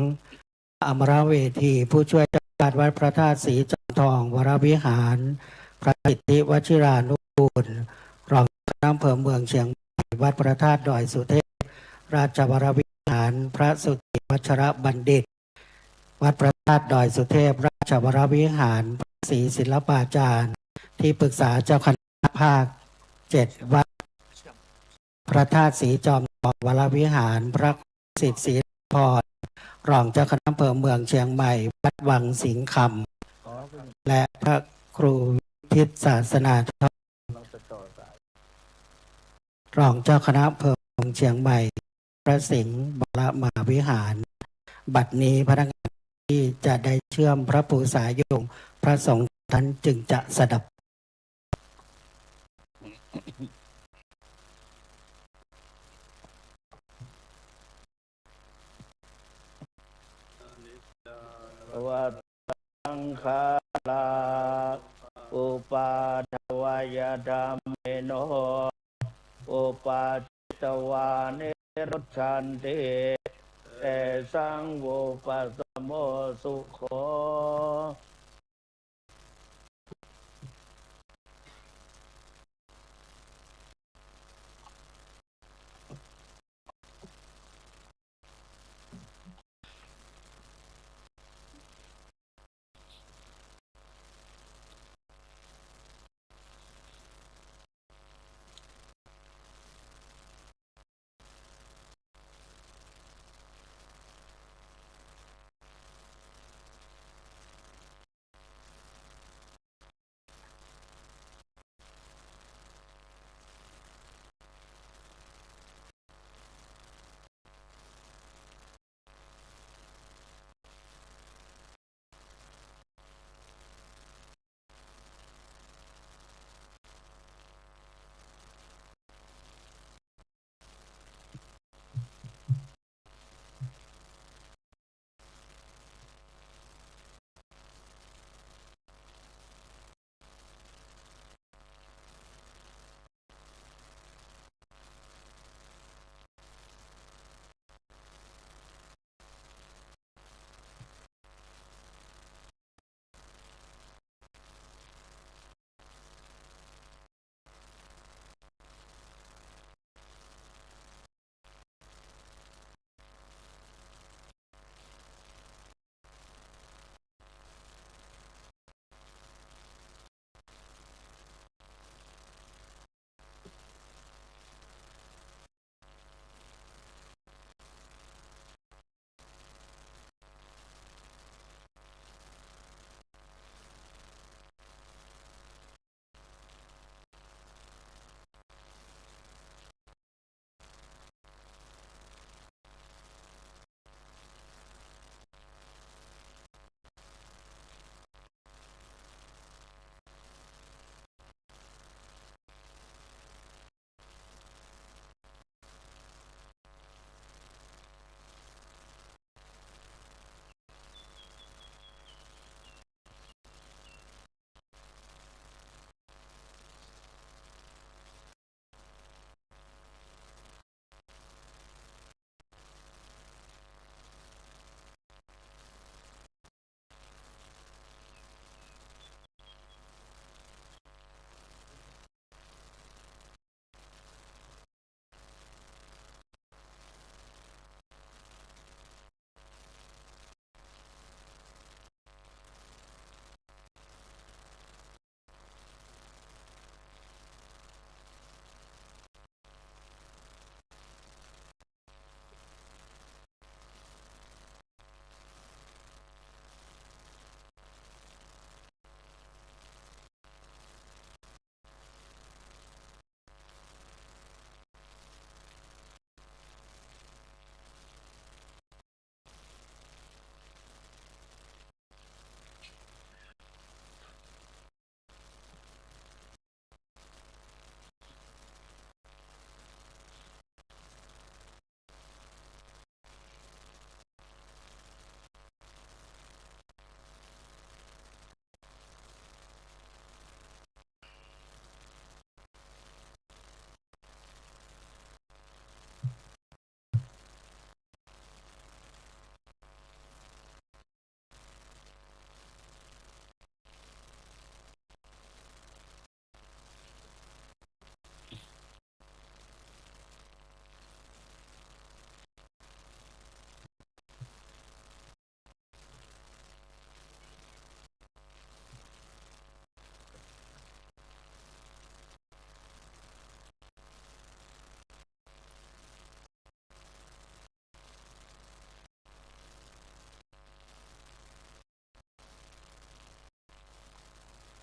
อมรเวทีผู้ช่วยเจ้าอาวาสวัดพระธาตุสีจอมทองวรวิหารพระสิทธิวชิรานุกูลรองเจ้าคณะอำเภอเมืองเชียงใหม่วัดพระธาตุดอยสุเทพราชวรวิหารพระสุติวัชรบัณฑิตวัดพระธาตุดอยสุเทพราชวรวิหารพระศรีศิลปาจารย์ที่ปรึกษาเจ้าคณะภาค7วัดพระธาตุสีจอมทองวรวิหารพระสิทธิศรีพรรองเจ้าคณะอำเภอเมืองเชียงใหม่วัดวังสิงห์คำและพระครูทิศศาสนาธรรมรองเจ้าคณะอำเภอเมืองเชียงใหม่พระสิงห์บรมหาวิหารบัดนี้พนักงานที่จะได้เชื่อมพระปูษาโยงพระสงฆ์ท่านจึงจะสดับวัดสังฆาลาอุปาทวายธรรมเมโนอุปาจิตวานิรุชชันติเตสังโวปัสสโมสุโข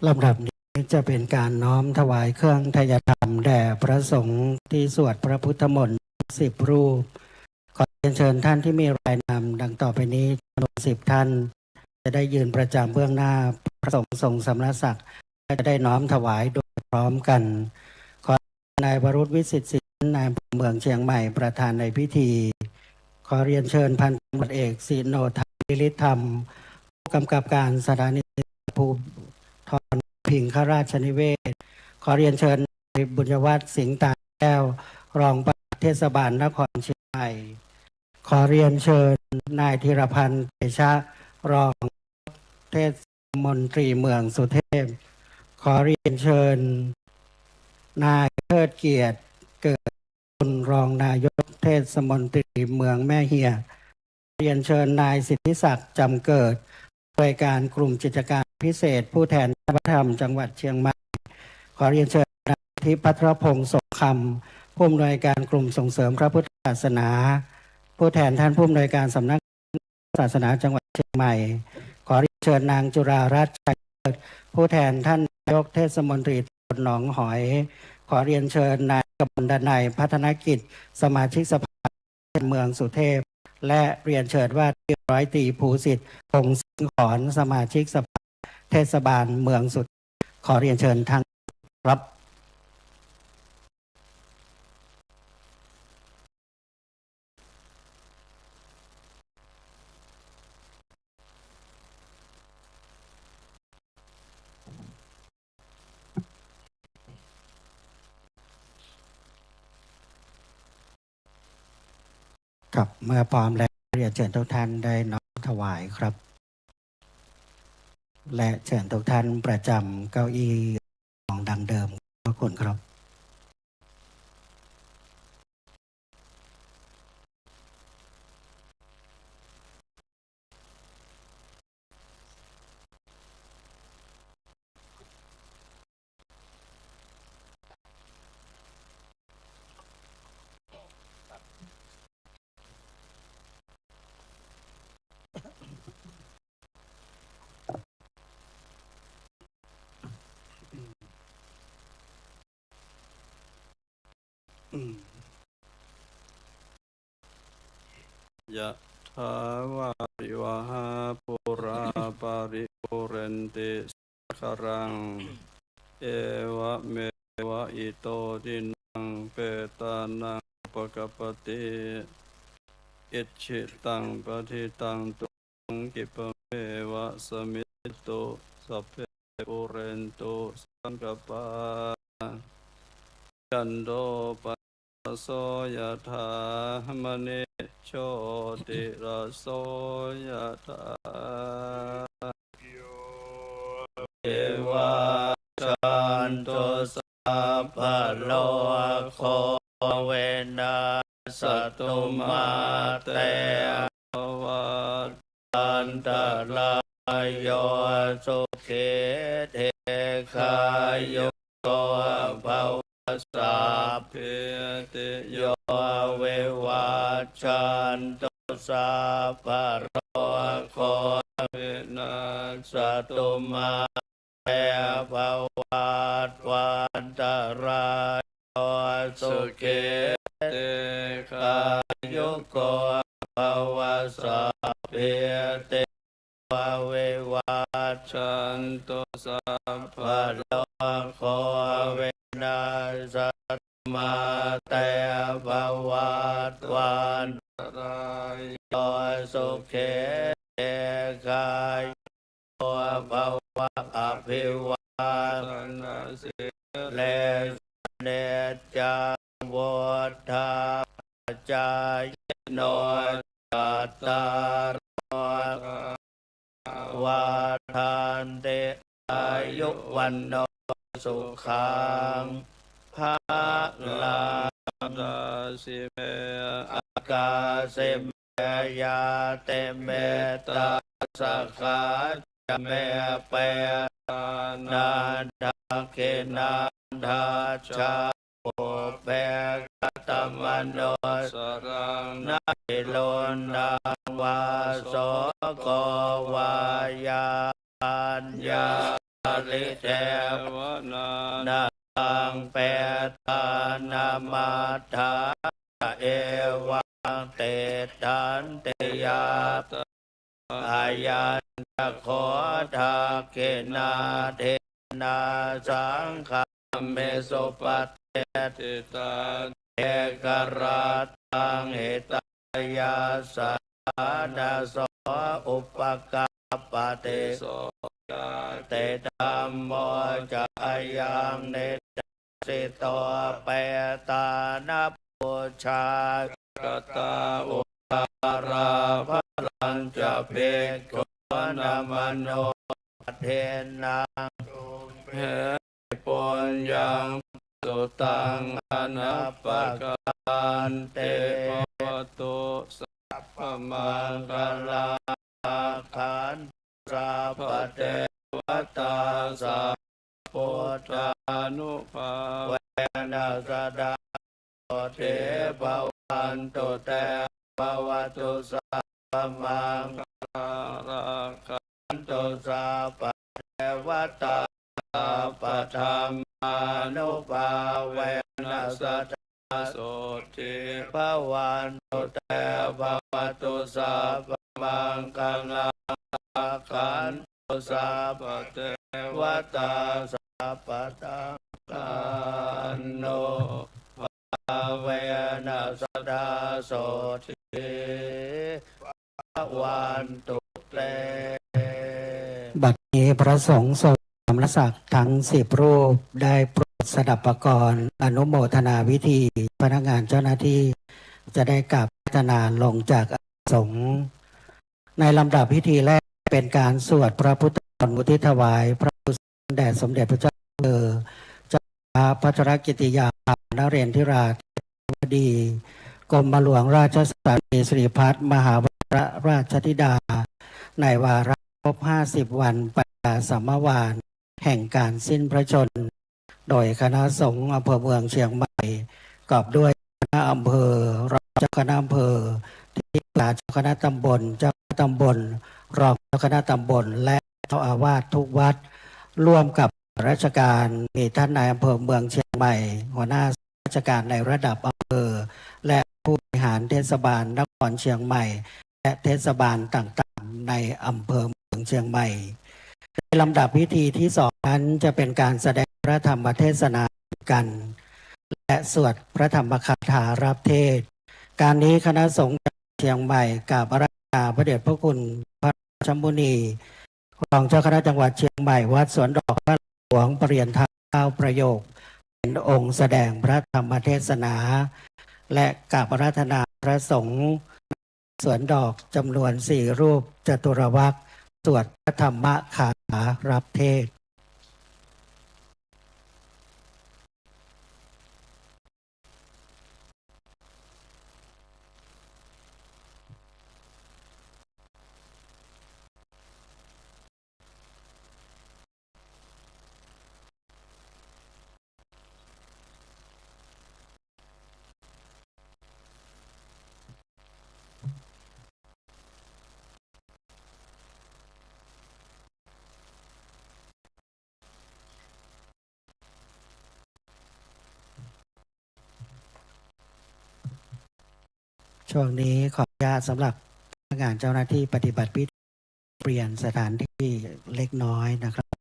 ลำดับนี้จะเป็นการน้อมถวายเครื่องทายธรรมแด่พระสงฆ์ที่สวดพระพุทธมนต์10 รูปขอเรียนเชิญท่านที่มีรายนามดังต่อไปนี้จำนวน10 ท่านจะได้ยืนประจำเบื้องหน้าพระสงฆ์ทรงสำนักศักดิ์จะได้น้อมถวายโดยพร้อมกันขอนายวรุษวิสิทธิ์ศิลป์นายอำเภอเมืองเชียงใหม่ประธานในพิธีขอเรียนเชิญพันตำรวจเอกศิโนทวิริธรรมผู้กำกับการสถานีภูธรพิงค์ข้าราชนิเวศขอเรียนเชิญนายบุญวัฒน์สิงห์ตาแก้วรองปลัดเทศบาลนครเชียงใหม่ขอเรียนเชิญนายธีรพันธ์เตชะรองเทศมนตรีเมืองสุเทพขอเรียนเชิญนายเทิดเกียรติเกิดคุณรองนายกเทศมนตรีเมืองแม่เฮียเรียนเชิญนายสิทธิศักดิ์จำเกิดโดยการกลุ่มกิจการพิเศษผู้แทนพระธรรมจังหวัดเชียงใหม่ขอเรียนเชิญนายทิพัทรพงศ์สงคำผู้อำนวยการกลุ่มส่งเสริมพระพุทธศาสนาผู้แทนท่านผู้อำนวยการสำนักศาสนาจังหวัดเชียงใหม่ขอเรียนเชิญนางจุฬารัตน์ชัยเกิดผู้แทนท่านนายกเทศมนตรีตำบลหนองหอยขอเรียนเชิญนายกมลดนัยพัฒนกิจสมาชิกสภาเมืองสุเทพและเรียนเชิญว่าที่ร้อยตรีภูสิทธิ์พงศ์สิงห์ขอนสมาชิกสภาเทศบาลเมืองสุเทพขอเรียนเชิญทั้งครับครับเมื่อพร้อมแล้วเรียนเชิญทุกท่านได้น้อมถวายครับและเชิญทุกท่านประจำเก้าอี้ของดังเดิมขอบคุณครับยะถาวาริวหาปุราปาริปุเรนติสัคครังเอวะเมวะอิโตทินังเปตานังปะกปปติอิชิตังปฏิตังตุงกิปะเมวะสมิจตุสัพเพปุเรนตุสังกปาจันโดปะโสยถามณิโชติระโสยถาเอวะจันตุสัพพะโลกโคเวนัสตุมาเตวัฏอันตรายโยสุขิเทคายุโกภวสัพเพติโยเววัชชันตุสัพพะโรโควินาศตุมาเตภวัตวันตรายโยสุขิเตคายุโกภวสัพเพติวะเววัชชันตุสัพพะโลกโควินาศมาเตภวัตวันตรายโยสุขิเตคายุโกภวะอภิวาทนาสิเลเนจังวุฒาจายโนจัตตารวาทานเตอายุวันโนสุขังภาลังดาสิเมอากาเสเมยาเตเมตาสกาจะเมเปนาดาเกนาดาชาโอเปกตมโนสรังนาโลนังวาโสโกวายาปัญญา ลิเท วนา นาตังเปตานามาธาเอวังเตตันเตยาอายันจะขอทาเกนาเทนาสังฆเมสุปเต ติตา เอกราตังเหตายาสานาโสอุปกาปเต โสกา เตตัมโมจะยังเนตสิโตเปตานาปุชาก ตา อุปาราภลังจะเบกขนามโนเทนัง เหปุญญังสุตังอนัปปะกันเตภวตุสัพพมังค ลาขันสัพพเทวตาสัพพุทธา านุภาเว นาสดาเทภวันตุเตภวตุสัพพมัง ราคะ ตุสัพพเทวตาสัพพธรรมานุภาเวนัสสะ โสติ ภวันตุเตภวตุสัพพมังคังขันตุสัพพ เท เทวตาสัพพตังกันโนภาเวนัสสดาโสติภวันตุเต บัดนี้พระสงฆ์ทรงสมณศักดิ์ทั้ง10 รูปได้โปรดสดับประกรณ์อนุโมทนาวิธีพนักงานเจ้าหน้าที่จะได้กลับพัฒนาลงจากอาสงฆ์ในลำดับพิธีแรกเป็นการสวดพระพุทธมนต์อุทิศถวายพระกุศลแด่สมเด็จพระเจ้าเจ้าฟ้าพัชรกิติยานเรนทิราธิบดีกรมหลวงราชสานีสิริพัฒน์มหาวรราชธิดาในวาระครบ50 วันปัญญาสัมมวานแห่งการสิ้นพระชนม์โดยคณะสงฆ์อำเภอเมืองเชียงใหม่กอบด้วยคณะอำเภอรองเจ้าคณะอำเภอที่ปรึกษาเจ้าคณะตำบลเจ้าคณะตำบลรองเจ้าคณะตำบลและเจ้าอาวาสทุกวัดร่วมกับราชการมีท่านนายอำเภอเมืองเชียงใหม่หัวหน้าราชการในระดับอำเภอและผู้บริหารเทศบาลนครเชียงใหม่และเทศบาลต่างๆในอำเภอเมืองเชียงใหม่ในลำดับพิธีที่2นั้นจะเป็นการแสดงพระธรรมเทศนากันและสวดพระธรรมคาถารับเทศน์การนี้คณะสงฆ์เชียงใหม่กราบอาราธนาพระเดชพระคุณพระราชมุนีรองเจ้าคณะจังหวัดเชียงใหม่วัดสวนดอกพระหลวงประเรียนธรรม9 ประโยคเป็นองค์แสดงพระธรรมเทศนา และกราบอาราธนาพระสงฆ์สวนดอกจำนวน4 รูปจตุรวรรคสวดพระธรรมคาถารับเทศน์ช่วงนี้ขออนุญาตสำหรับพนักงานเจ้าหน้าที่ปฏิบัติพิธีเปลี่ยนสถานที่เล็กน้อยนะครับ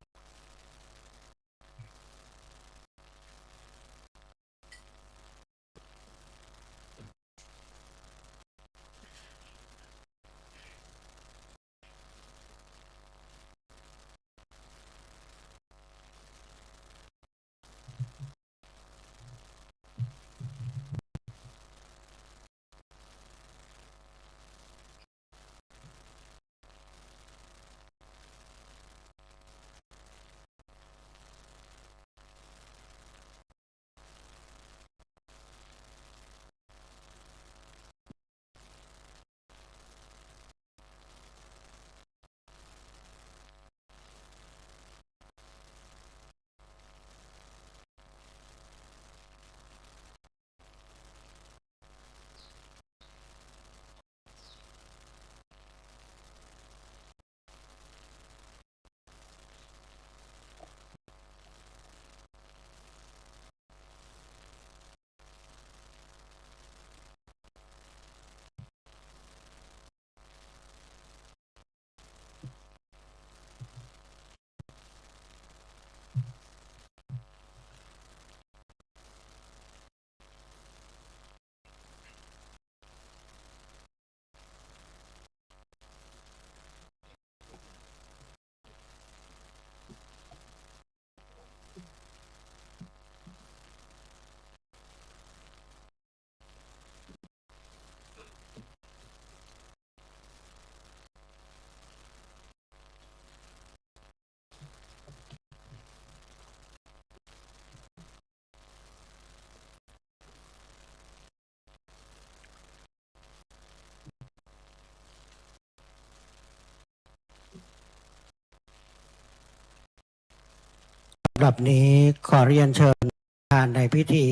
ลำดับนี้ขอเรียนเชิญทานในพิธี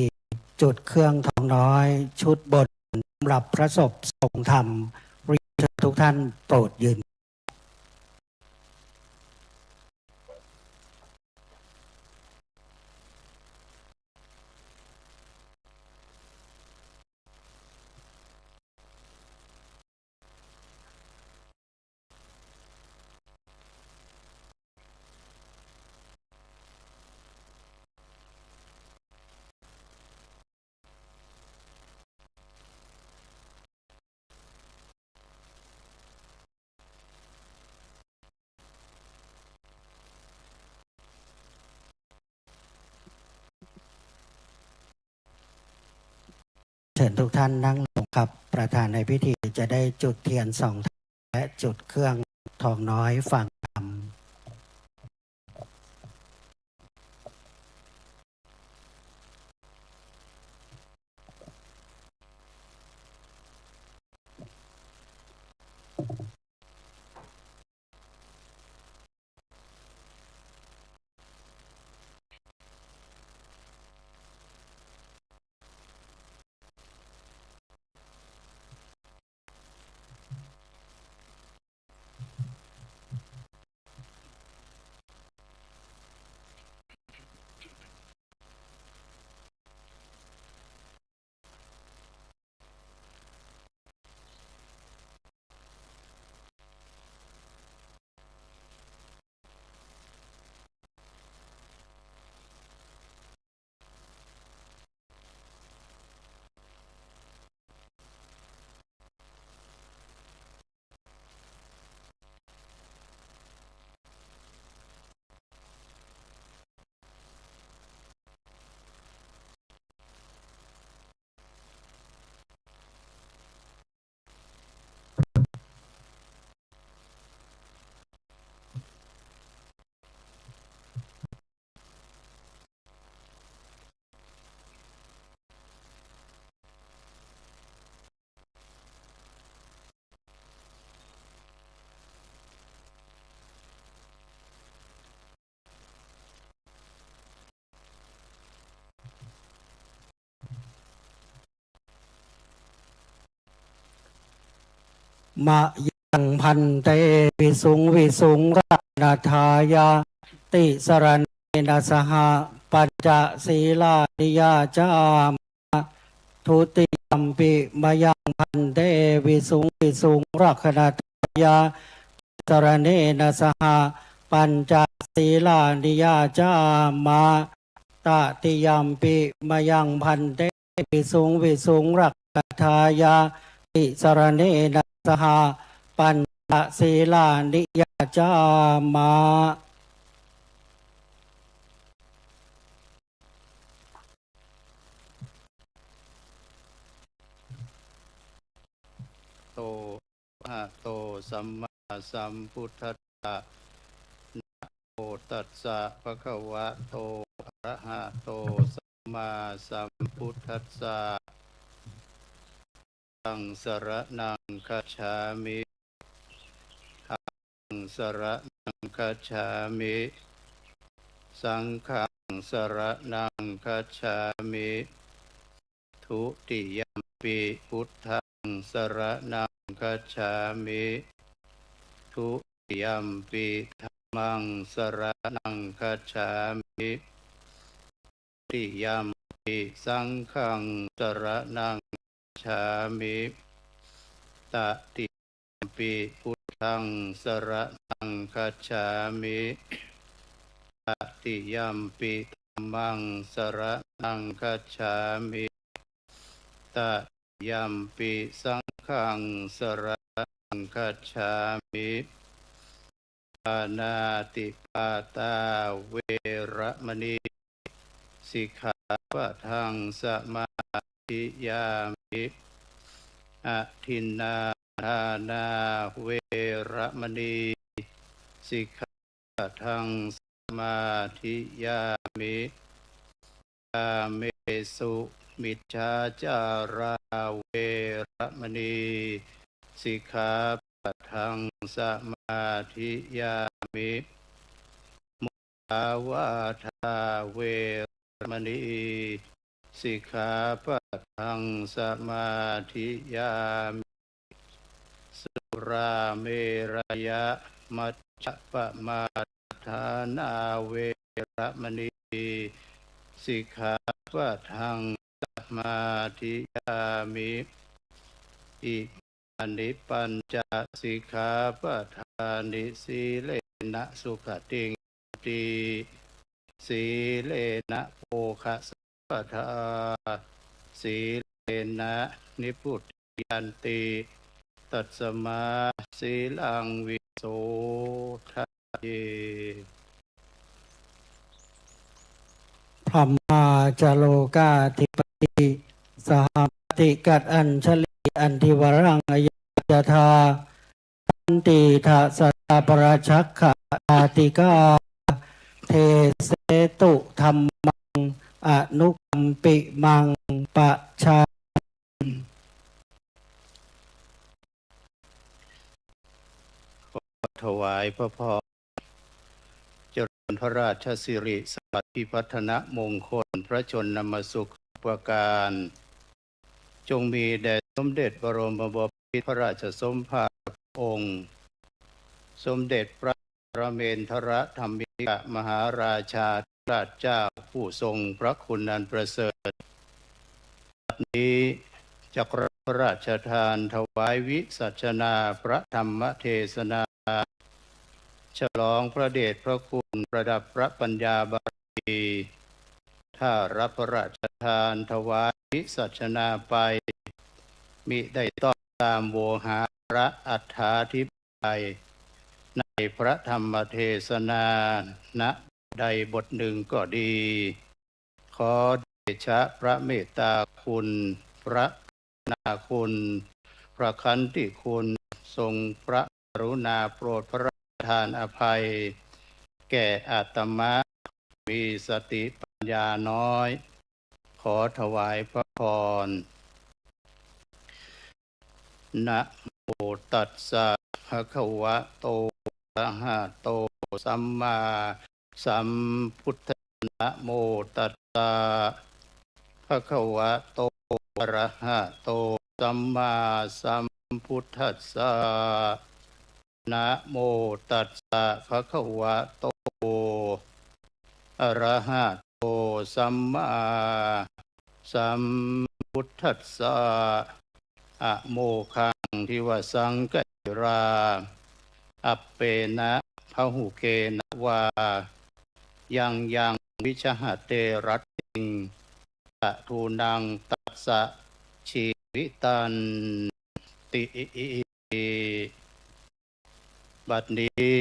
จุดเครื่องทองน้อยชุดบนสำหรับพระศพทรงธรรมเรียนเชิญทุกท่านโปรดยืนเชิญทุกท่านนั่งลงครับประธานในพิธีจะได้จุดเทียนส่องธรรมและจุดเครื่องทองน้อยฟังธรรมมะยังพันเตวิสุงวิสุงรานาทายาติสรณเนนะสหปัญจศีลานิยาจามะทุติยัมปิมะยังพันเตวิสุงวิสุงราคณาทายาสรณเนนะสหปัญจศีลานิยาจามะตติยัมปิมะยังพันเตวิสุงวิสุงราคณาทายาติสรณเนนะสหปัญจศีลานิยาจามะโตอะโตสัมมาสัมพุทธัสสะนะโมตัสสะภะคะวะโตอะระหะโตสัมมาสัมพุทธัสสะธังสรณังคัจฉามิธังสรณังคัจฉามิสังฆังสรณังคัจฉามิทุติยัมปิพุทธังสรณังคัจฉามิทุติยัมปิธัมมังสรณังคัจฉามิทุติยัมปิสังฆังสรณังคัจฉามิตติยัมปิพุทธังสรณังคัจฉามิตติยัมปิธัมมังสรณังคัจฉามิตติยัมปิสังฆังสรณังคัจฉามิปานาติปาตาเวระมณีสิกขาปะทังสมาธิยามิอะทินนาทานาเวระมณีสิกขาปะทังสมาธิยามิกาเมสุมิจฉาจาราเวระมณีสิกขาปะทังสมาธิยามิ าวาทาเวรมณีสิกขาปะทังสมาธิยามิสุราเมรยะมัจจปมาทานาเวรมณีสิกขาปะทังสมาธิยามิอิมานิปัญจสิกขาปะทานิสีเลนะสุขติงติสีเลนะโภคะสัพพทาสีเลนะนิพุตติยันติตัสมาสีลังวิโสทะเย พรหมาจาโลกาธิปติสหปฏิกัดอัญชลีอันทิวรังอยยธาอันติทะสตาปราชักขะอาติกาเทเสตุธรรมังอนุกัมปิมังปะชา ถวายพระพรเจริญพระราชสิริสวัสดิพัฒนมงคลพระชนมสุขประการ จงมีแด่สมเด็จบรมบพิตรพระราชสมภารองค์ สมเด็จพระประเมนทรธรรมิกมหาราชาราชเจ้าผู้ทรงพระคุณอันประเสริฐนี้จักรพระราชทานถวายวิสัชนาพระธรรมเทศนาฉลองพระเดชพระคุณประดับพระปัญญาบารมีถ้ารับพระราชทานถวายวิสัชนาไปมิได้ต้องตามโวหาระอัฏฐาธิบายในพระธรรมเทศนาณใดบทหนึ่งก็ดี ขอเดชะพระเมตตาคุณพระกรุณาคุณพระขันติคุณทรงพระกรุณาโปรดพระราชทานอภัย แก่อาตมามีสติปัญญาน้อย ขอถวายพระพรนะโมตัสสะภะคะวะโตอะระหะโตสัมมาสัมพุทธัสสะนะโมตัสสะภะคะวะโตอะระหะโตสัมมาสัมพุทธัสสะนะโมตัสสะภะคะวะโตอะระหะโตสัมมาสัมพุทธัสสะอะโมคังทิวสังกติราอัปเปนะพหุเกนะวายังวิชหเตรัตติงตะทูนังตัสสะชีวิตันติบัดนี้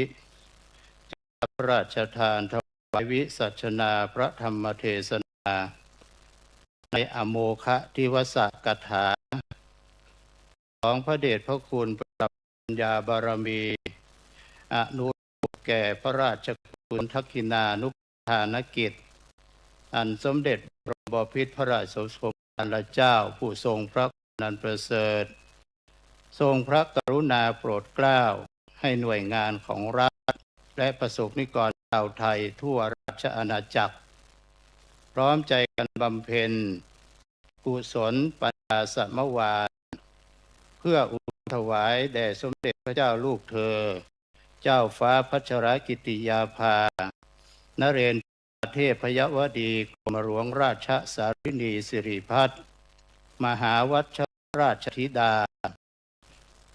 พระราชทานถวายวิสัชนาพระธรรมเทศนาในอโมคะทิวสกถาของพระเดชพระคุณประดับปัญญาบารมีอนุแก่พระราชกุลทักขินานุทานกิจอันสมเด็จพระบพิตรพระราชสมภารเจ้าผู้ทรงพระคุณอันประเสริฐทรงพระกรุณาโปรดเกล้าให้หน่วยงานของรัฐและประสบนิกรชาวไทยทั่วราชอาณาจักรพร้อมใจกันบำเพ็ญกุศลปัญญาสัมมวาเพื่ออุทิศถวายแด่สมเด็จพระเจ้าลูกเธอเจ้าฟ้าพัชรกิติยาภานเรนทรเทพยวดีกรมหลวงราชสารินีสิริพัฒน์มหาวัชราชธิดา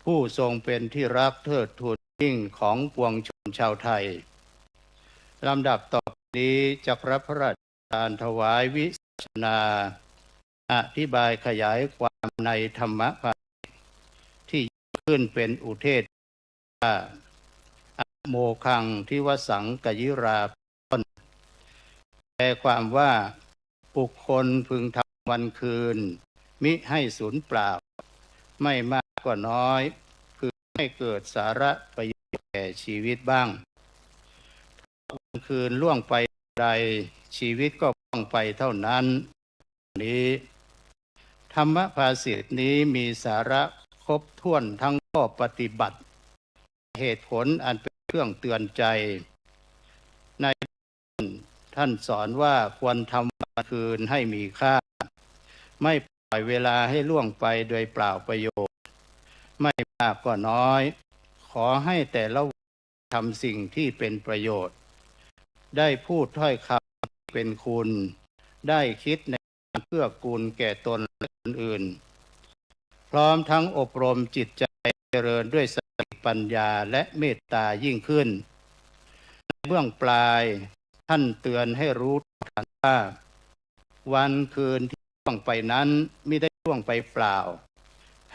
ผู้ทรงเป็นที่รักเทิดทูนยิ่งของปวงชนชาวไทยลำดับต่อไปนี้จักรับพระราชทานถวายวิสัชนาอธิบายขยายความในธรรมภาที่ขึ้นเป็นอุเทศว่าอโมคังทิวสังกยิราต้นแปลความว่าบุคคลพึงทำวันคืนมิให้สูญเปล่าไม่มากก็น้อยคือให้เกิดสาระประโยชน์แก่ชีวิตบ้างวันคืนล่วงไปใดชีวิตก็ล่วงไปเท่านั้นนี้ธรรมภาษิตนี้มีสาระครบถ้วนทั้งข้อปฏิบัติเหตุผลอันเป็นเครื่องเตือนใจใน ท่านสอนว่าควรทำวันคืนให้มีค่าไม่ปล่อยเวลาให้ล่วงไปโดยเปล่าประโยชน์ไม่มากก็น้อยขอให้แต่ละวันทำสิ่งที่เป็นประโยชน์ได้พูดถ้อยคำที่เป็นคุณได้คิดในการเพื่อกูลแก่ตนและคนอื่นพร้อมทั้งอบรมจิตใจเจริญด้วยสติปัญญาและเมตตายิ่งขึ้นในเบื้องปลายท่านเตือนให้รู้ทันว่าวันคืนที่ล่วงไปนั้นไม่ได้ล่วงไปเปล่า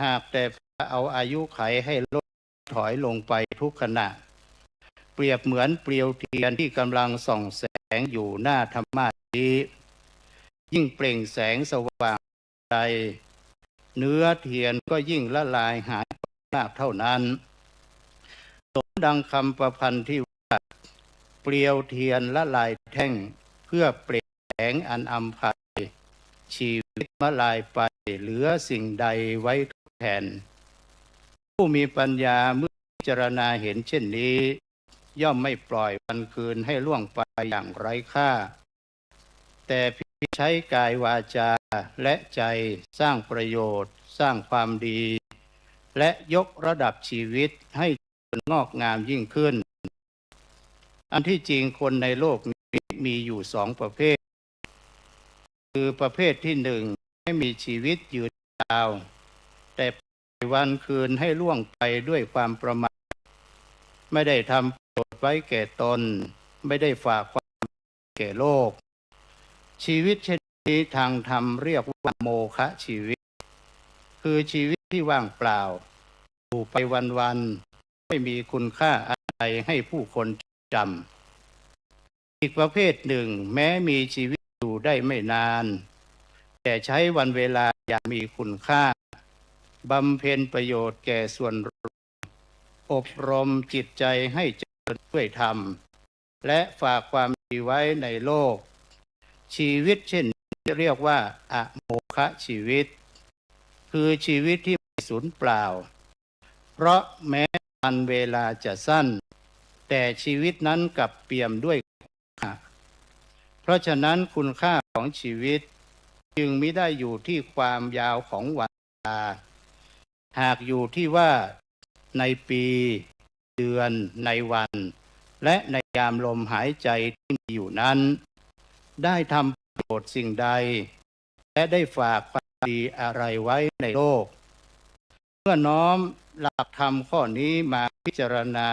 หากแต่เอาอายุไขให้ลดถอยลงไปทุกขณะเปรียบเหมือนเปลวเทียนที่กำลังส่องแสงอยู่หน้าธรรมะนี้ยิ่งเปล่งแสงสว่างใดเนื้อเทียนก็ยิ่งละลายหายไปมากเท่านั้นสมดังคำประพันธ์ที่ว่าเปลวเทียนละลายแท่งเพื่อเปล่งแสงอันอำไพชีวิตละลายไปเหลือสิ่งใดไว้ทดแทนผู้มีปัญญาเมื่อพิจารณาเห็นเช่นนี้ย่อมไม่ปล่อยวันคืนให้ล่วงไปอย่างไร้ค่าแต่ใช้กายวาจาและใจสร้างประโยชน์สร้างความดีและยกระดับชีวิตให้งอกงามยิ่งขึ้นอันที่จริงคนในโลกนี้มีอยู่สองประเภทคือประเภทที่หนึ่งไม่มีชีวิตยืนยาวแต่วันคืนให้ล่วงไปด้วยความประมาทไม่ได้ทำประโยชน์ไว้แก่ตนไม่ได้ฝากความแก่โลกชีวิตเช่นนี้ทางธรรมเรียกว่าโมฆะชีวิตคือชีวิตที่ว่างเปล่าอยู่ไปวันๆไม่มีคุณค่าอะไรให้ผู้คนจำอีกประเภทหนึ่งแม้มีชีวิตอยู่ได้ไม่นานแต่ใช้วันเวลาอย่างมีคุณค่าบำเพ็ญประโยชน์แก่ส่วนรวมอบรมจิตใจให้เจริญด้วยธรรมและฝากความดีไว้ในโลกชีวิตเช่นนี้เรียกว่าอโมฆะชีวิตคือชีวิตที่ไม่สูญเปล่าเพราะแม้วันเวลาจะสั้นแต่ชีวิตนั้นกลับเปี่ยมด้วยเพราะฉะนั้นคุณค่าของชีวิตจึงมิได้อยู่ที่ความยาวของวันเวลาหากอยู่ที่ว่าในปีเดือนในวันและในยามลมหายใจที่มีอยู่นั้นได้ทำประโยชน์สิ่งใดและได้ฝากความดีอะไรไว้ในโลกเมื่อน้อมหลักธรรมข้อนี้มาพิจารณา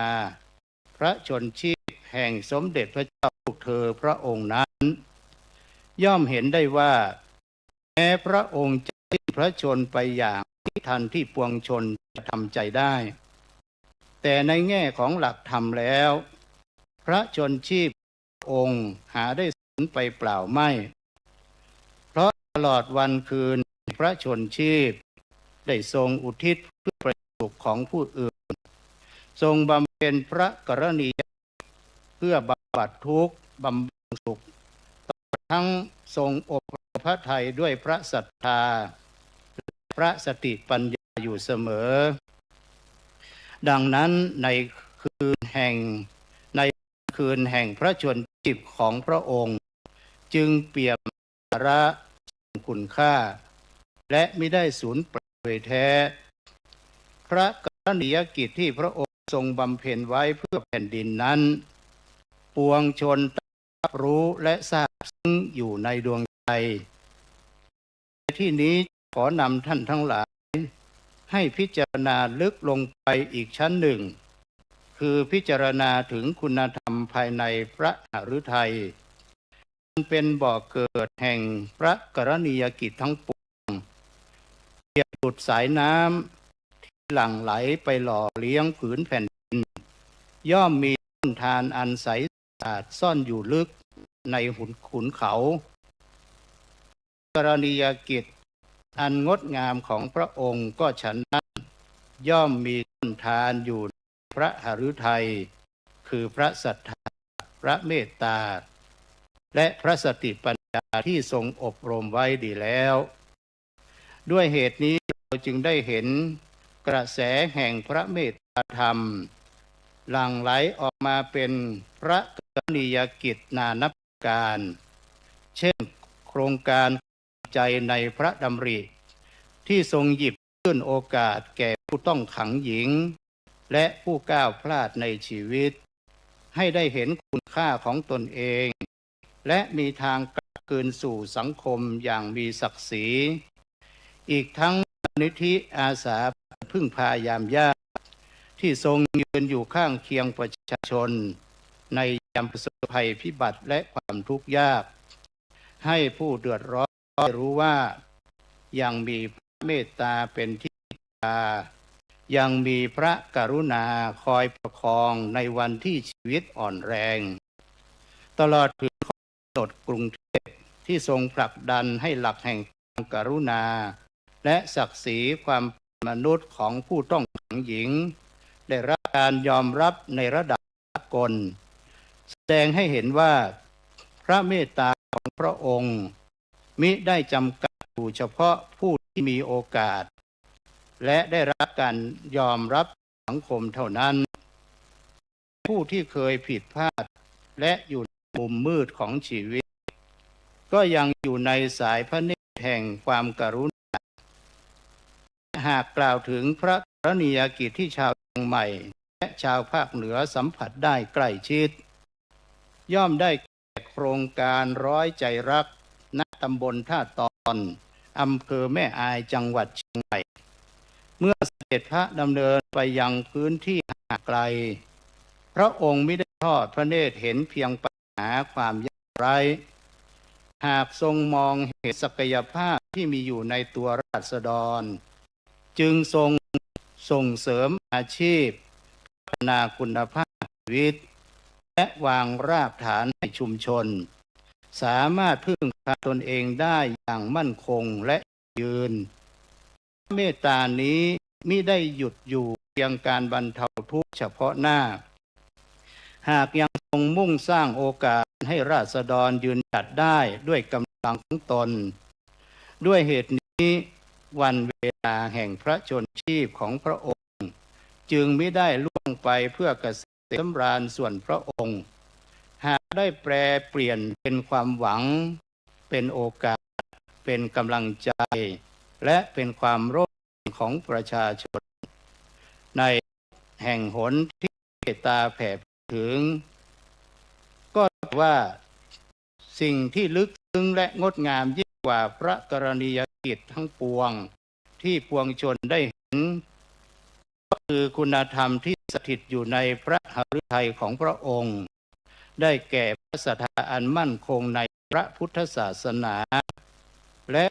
พระชนชีพแห่งสมเด็จพระเจ้าลูกเธอพระองค์นั้นย่อมเห็นได้ว่าแม้พระองค์จะสิ้นพระชนไปอย่างที่ทันที่ปวงชนจะทำใจได้แต่ในแง่ของหลักธรรมแล้วพระชนชีพองค์หาได้สูญไปเปล่าไม่เพราะตลอดวันคืนพระชนชีพได้ทรงอุทิศเพื่อประโยชน์ของผู้อื่นทรงบำเพ็ญพระกรณียเพื่อบำบัดทุกข์บำรุงสุขทั้งทรงอบรมพระทัยด้วยพระศรัทธาพระสติปัญญาอยู่เสมอดังนั้นในคืนแห่งพระชนชีพของพระองค์จึงเปี่ยมสาระคุณค่าและไม่ได้สูญเปล่าโดยแท้พระกรณียกิจที่พระองค์ทรงบำเพ็ญไว้เพื่อแผ่นดินนั้นปวงชนรับรู้และทราบซึ้งอยู่ในดวงใจในที่นี้ขอนำท่านทั้งหลายให้พิจารณาลึกลงไปอีกชั้นหนึ่งคือพิจารณาถึงคุณธรรมภายในพระหฤทัยมันเป็นบ่อเกิดแห่งพระกรณียกิจทั้งปวงเปรียบดุจสายน้ำที่หลั่งไหลไปหล่อเลี้ยงผืนแผ่นดินย่อมมีต้นทานอันใสสะอาดซ่อนอยู่ลึกในขุนเขากรณียกิจอันงดงามของพระองค์ก็ฉันนั้นย่อมมีต้นทานอยู่ในพระหฤทัยคือพระศรัทธาพระเมตตาและพระสติปัญญาที่ทรงอบรมไว้ดีแล้วด้วยเหตุนี้เราจึงได้เห็นกระแสแห่งพระเมตตาธรรมหลั่งไหลออกมาเป็นพระกรณียกิจนานับ การ เช่นโครงการใจในพระดำริที่ทรงหยิบยื่นโอกาสแก่ผู้ต้องขังหญิงและผู้ก้าวพลาดในชีวิตให้ได้เห็นคุณค่าของตนเองและมีทางกลับคืนสู่สังคมอย่างมีศักดิ์ศรีอีกทั้งมูลนิธิอาสาพึ่งพายามยากที่ทรงยืนอยู่ข้างเคียงประชาชนในยามประสบภัยพิบัติและความทุกข์ยากให้ผู้เดือดร้อนได้รู้ว่ายังมีพระเมตตาเป็นที่พึ่งพายังมีพระกรุณาคอยประคองในวันที่ชีวิตอ่อนแรงตลอดถึงข้อกำหนดกรุงเทพที่ทรงผลักดันให้หลักแห่งความกรุณาและศักดิ์ศรีความเป็นมนุษย์ของผู้ต้องขังหญิงได้รับการยอมรับในระดับสากลแสดงให้เห็นว่าพระเมตตาของพระองค์มิได้จำกัดอยู่เฉพาะผู้ที่มีโอกาสและได้รับการยอมรับสังคมเท่านั้นผู้ที่เคยผิดพลาดและอยู่ในมุมมืดของชีวิตก็ยังอยู่ในสายพระเนตรแห่งความกรุณาหากกล่าวถึงพระกรณียกิจที่ชาวเชียงใหม่และชาวภาคเหนือสัมผัสได้ใกล้ชิดย่อมได้แก่โครงการร้อยใจรักณตำบลท่าตอนอำเภอแม่อายจังหวัดเชียงใหม่เมื่อเสด็จพระดำเนินไปยังพื้นที่ห่างไกลพระองค์ไม่ได้ทอดพระเนตรเห็นเพียงปัญหาความยากไร้หากทรงมองเห็นศักยภาพที่มีอยู่ในตัวราษฎรจึงทรงส่งเสริมอาชีพพัฒนาคุณภาพชีวิตและวางรากฐานให้ชุมชนสามารถพึ่งพาตนเองได้อย่างมั่นคงและยืนเมตตานี้มิได้หยุดอยู่เพียงการบรรเทาทุกข์เฉพาะหน้าหากยังทรงมุ่งสร้างโอกาสให้ราษฎรยืนหยัดได้ด้วยกำลังของตนด้วยเหตุนี้วันเวลาแห่งพระชนชีพของพระองค์จึงไม่ได้ล่วงไปเพื่อเกษมสำราญส่วนพระองค์หากได้แปรเปลี่ยนเป็นความหวังเป็นโอกาสเป็นกำลังใจและเป็นความร่มของประชาชนในแห่งหนที่เมตตาแผ่ถึงก็ว่าสิ่งที่ลึกซึ้งและงดงามยิ่งกว่าพระกรณียกิจทั้งปวงที่ปวงชนได้เห็นก็คือคุณธรรมที่สถิตอยู่ในพระหฤทัยของพระองค์ได้แก่พระศรัทธาอันมั่นคงในพระพุทธศาสนาและ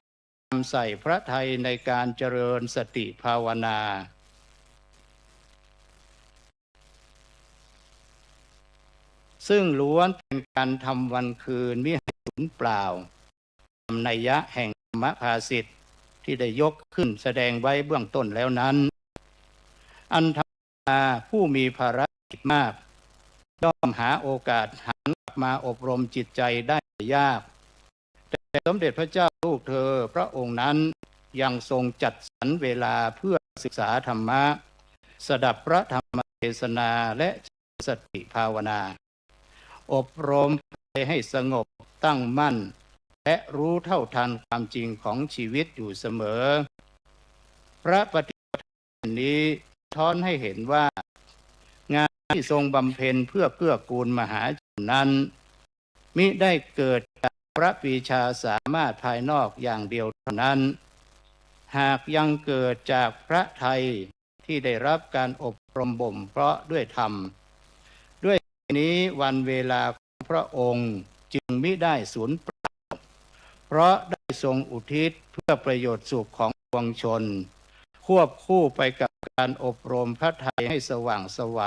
ใส่พระทัยในการเจริญสติภาวนาซึ่งล้วนเป็นการทำวันคืนมิให้สูญเปล่าตามนัยยะแห่งธรรมภาสิทธิ์ที่ได้ยกขึ้นแสดงไว้เบื้องต้นแล้วนั้นอันธรรมดาผู้มีภารกิจมากย่อมหาโอกาสหันกลับมาอบรมจิตใจได้ยากแต่สมเด็จพระเจ้าลูกเธอพระองค์นั้นยังทรงจัดสรรเวลาเพื่อศึกษาธรรมะสดับพระธรรมเทศนาและสติภาวนาอบรมให้สงบตั้งมั่นและรู้เท่าทันความจริงของชีวิตอยู่เสมอพระปฏิปทานี้ท้อนให้เห็นว่างานที่ทรงบำเพ็ญเพื่อเกื้อกูลมหาชนนั้นมิได้เกิดจากพระปรีชาสามารถภายนอกอย่างเดียวเท่านั้นหากยังเกิดจากพระทัยที่ได้รับการอบรมบ่มเพาะด้วยธรรมด้วยนี้วันเวลาของพระองค์จึงมิได้สูญเปล่าเพราะได้ทรงอุทิศเพื่อประโยชน์สุขของปวงชนควบคู่ไปกับการอบรมพระทัยให้สว่างไสว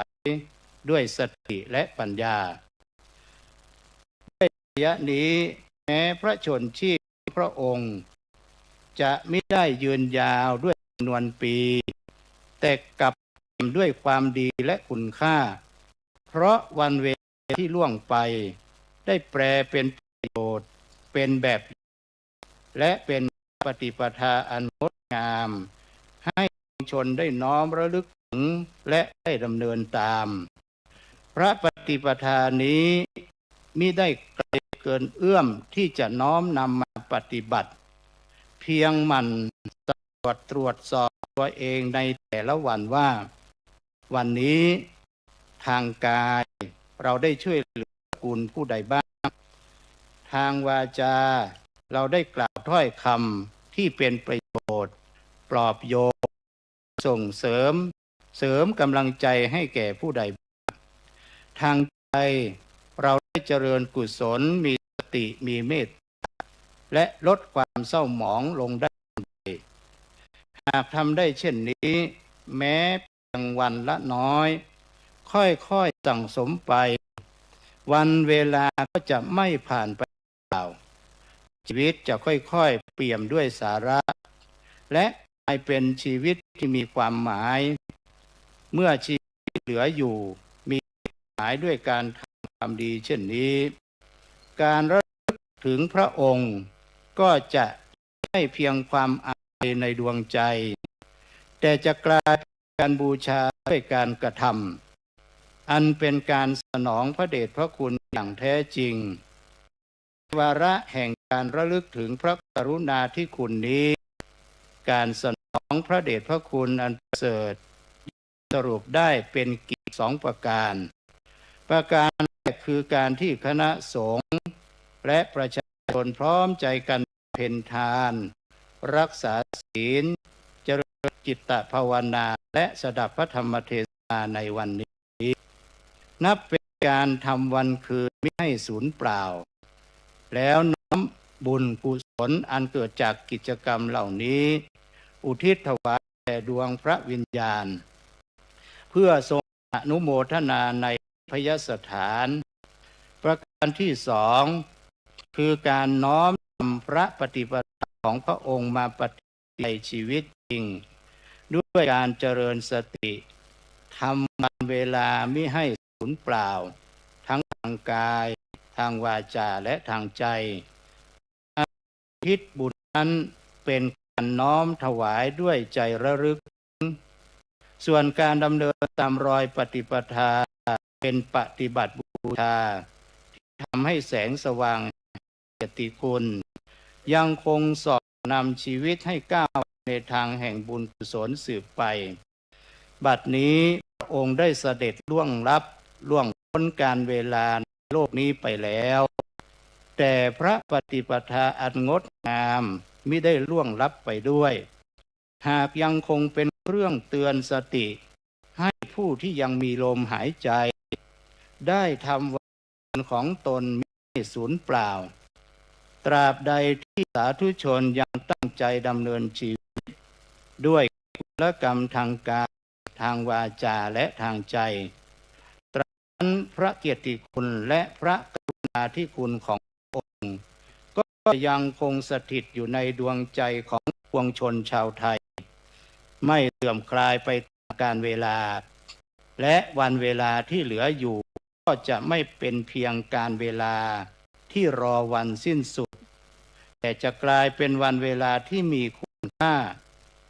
ด้วยสติและปัญญาด้วยระยะนี้แม้พระชนชีพพระองค์จะไม่ได้ยืนยาวด้วยจำนวนปีแต่กลับด้วยความดีและคุณค่าเพราะวันเวลาที่ล่วงไปได้แปลเป็นประโยชน์เป็นแบบและเป็นปฏิปทาอันงดงามให้ชนได้น้อมระลึกถึงและได้ดำเนินตามพระปฏิปทานี้มิได้ไกล เกินเอื้อมที่จะน้อมนำมาปฏิบัติ เพียงหมั่นตรวจสอบตัวเองในแต่ละวันว่า วันนี้ทางกายเราได้ช่วยเหลือกุลผู้ใดบ้าง ทางวาจาเราได้กล่าวถ้อยคำที่เป็นประโยชน์ปลอบโยนส่งเสริมกำลังใจให้แก่ผู้ใดบ้างทางใจเราได้เจริญกุศลมีสติมีเมตตาและลดความเศร้าหมองลงได้หากทำได้เช่นนี้แม้เพียงวันละน้อยค่อยๆสั่งสมไปวันเวลาก็จะไม่ผ่านไปเปล่าชีวิตจะค่อยๆเปี่ยมด้วยสาระและกลายเป็นชีวิตที่มีความหมายเมื่อชีวิตเหลืออยู่มีหมายด้วยการทำความดีเช่นนี้การระลึกถึงพระองค์ก็จะไม่เพียงความอาลัยในดวงใจแต่จะกลายเป็นการบูชาด้วยการกระทำอันเป็นการสนองพระเดชพระคุณอย่างแท้จริงวาระแห่งการระลึกถึงพระกรุณาธิคุณนี้การสนองพระเดชพระคุณอันประเสริฐสรุปได้เป็นกิจ2ประการแรกคือการที่คณะสงฆ์และประชาชนพร้อมใจกันเพ็ญทานรักษาศีลเจริญจิตตภาวนาและสดับพระธรรมเทศนาในวันนี้นับเป็นการทำวันคืนไม่ให้สูญเปล่าแล้วน้อมบุญกุศลอันเกิดจากกิจกรรมเหล่านี้อุทิศถวายแด่ดวงพระวิญญาณเพื่อทรงอนุโมทนาในพยสถานประการที่2คือการน้อมนำพระปฏิปทาของพระองค์มาปฏิบัติในชีวิตจริงด้วยการเจริญสติทำวันเวลามิให้สูญเปล่าทั้งทางกายทางวาจาและทางใจทิศบุญนั้นเป็นการน้อมถวายด้วยใจระลึกส่วนการดำเนินตามรอยปฏิปทาเป็นปฏิบัติบูชาที่ทำให้แสงสว่างเกียรติคุณยังคงสอนนำชีวิตให้ก้าวในทางแห่งบุญกุศลสืบไปบัดนี้พระองค์ได้เสด็จล่วงพ้นการเวลาในโลกนี้ไปแล้วแต่พระปฏิปทาอันงดงามมิได้ล่วงลับไปด้วยหากยังคงเป็นเครื่องเตือนสติให้ผู้ที่ยังมีลมหายใจได้ทำวันของตนไม่สูญเปล่าตราบใดที่สาธุชนยังตั้งใจดำเนินชีวิตด้วยกุศลกรรมทางกายทางวาจาและทางใจตราบนั้นพระเกียรติคุณและพระกรุณาธิคุณขององค์ก็ยังคงสถิตอยู่ในดวงใจของปวงชนชาวไทยไม่เสื่อมคลายไปตามกาลเวลาและวันเวลาที่เหลืออยู่ก็จะไม่เป็นเพียงการเวลาที่รอวันสิ้นสุดแต่จะกลายเป็นวันเวลาที่มีคุณค่า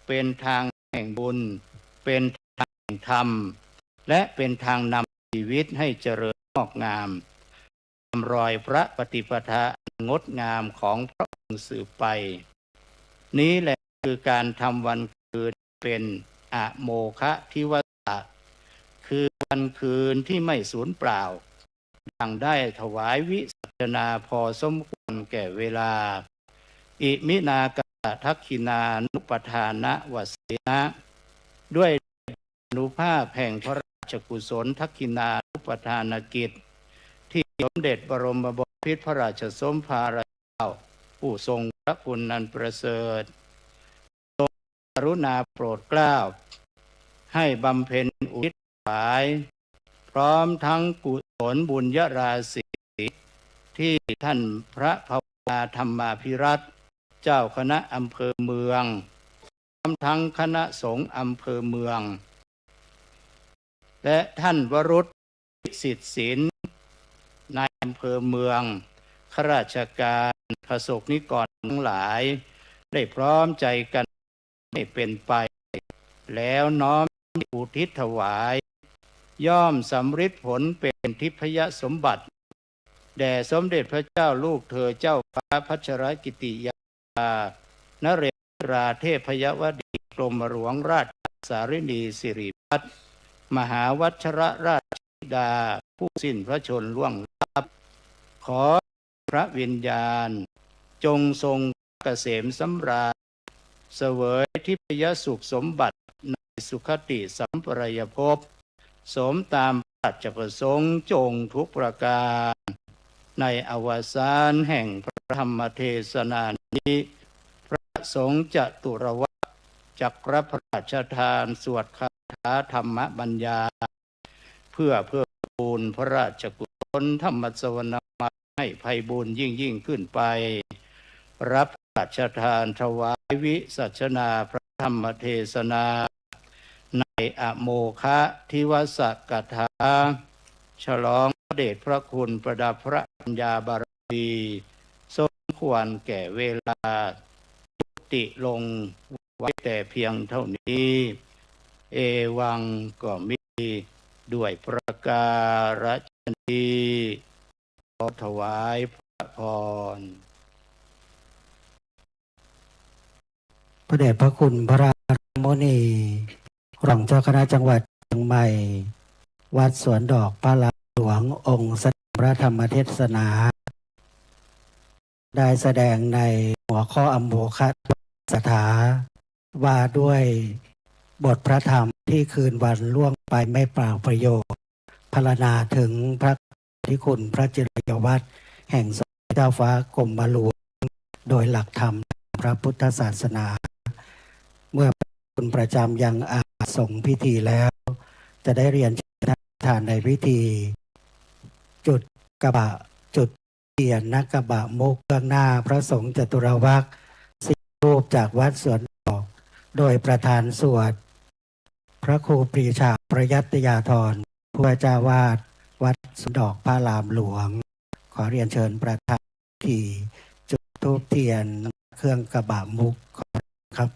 เป็นทางแห่งบุญเป็นทางแห่งธรรมและเป็นทางนำชีวิตให้เจริญงอกงามตามรอยพระปฏิปทาอันงดงามของพระองค์สืบไปนี้แหละคือการทำวันคืนเป็นอโมฆะทิวตะคือวันคืนที่ไม่สูญเปล่าดังได้ถวายวิสัชนาพอสมควรแก่เวลาอิมินากะทักขินานุปทานะวเสนะด้วยอนุภาพแห่งพระราชกุศลทักขินานุปทานกิจที่สมเด็จบรมบพิตรพระราชสมภารเจ้าผู้ทรงพระคุณอันประเสริฐทรงกรุณาโปรดเกล้าให้บำเพ็ญอุทิศถวายพร้อมทั้งกุศลบุญญราศีที่ท่านพระภาวนาธรรมาภิรัตน์เจ้าคณะอำเภอเมืองพร้อมทั้งคณะสงฆ์อำเภอเมืองและท่านวรุษสิทธิศิลป์นายอำเภอเมืองข้าราชการประสบนิกรทั้งหลายได้พร้อมใจกันให้เป็นไปแล้วน้อมอุทิศถวายย่อมสำฤทธิ์ผลเป็นทิพยสมบัติ แด่สมเด็จพระเจ้าลูกเธอเจ้าฟ้าพัชรกิติยานเรศราเทพยวดีกรมหลวงราชสารินีสิริพัฒน์มหาวัชรราชธิดาผู้สิ้นพระชนม์ล่วงลับ ขอพระวิญญาณจงทรงเกษมสำราญเสวยทิพยสุขสมบัติในสุคติสัมปรายภพสมตามพระราชประสงค์จงทุกประการในอวสานแห่งพระธรรมเทศนานี้พระสงฆ์จตุรวัตรจักรพระราชทานสวดคาถาธรรมบัญญาเพื่อบูรพระราชกุศลธรรมสวนาให้ไพบูรย์ยิ่งขึ้นไปรับพระราชทานถวายวิสัชนาพระธรรมเทศนาในอโมคะทิวสกถาฉลองพระเดชพระคุณประดับพระปัญญาบารมีสมควรแก่เวลายุติลงไว้แต่เพียงเท่านี้เอวังก็มีด้วยประการฉนี้ขอถวายพระพร พระเดชพระคุณพระราชมุนีรองเจ้าคณะจังหวัดเชียงใหม่วัดสวนดอกพระลานหลวงองค์แสดงพระธรรมเทศนา ได้แสดงในหัวข้ออโมคะสถาว่าด้วยบทพระธรรมที่คืนวันล่วงไปไม่เปล่าประโยชน์พรรณนาถึงพระที่คุณพระจิรยวัตรแห่งสมเด็จเจ้าฟ้ากรมหลวงโดยหลักธรรมพระพุทธศาสนา เมื่อคุณประจำยังอาสงพิธีแล้วจะได้เรียนเชิญท่านในพิธีจุดกบะจุดเทียนนักกบะมุกเบื้องหน้าพระสงฆ์จตุรวรรค10 รูปจากวัดสวนดอกโดยประธานสวดพระครูปรีชาประยัตยาธรผู้เจ้าวาดวัดสวนดอกพระรามหลวงขอเรียนเชิญประธานพิธีจุดธูปเทียนเครื่องกบะมุกครับ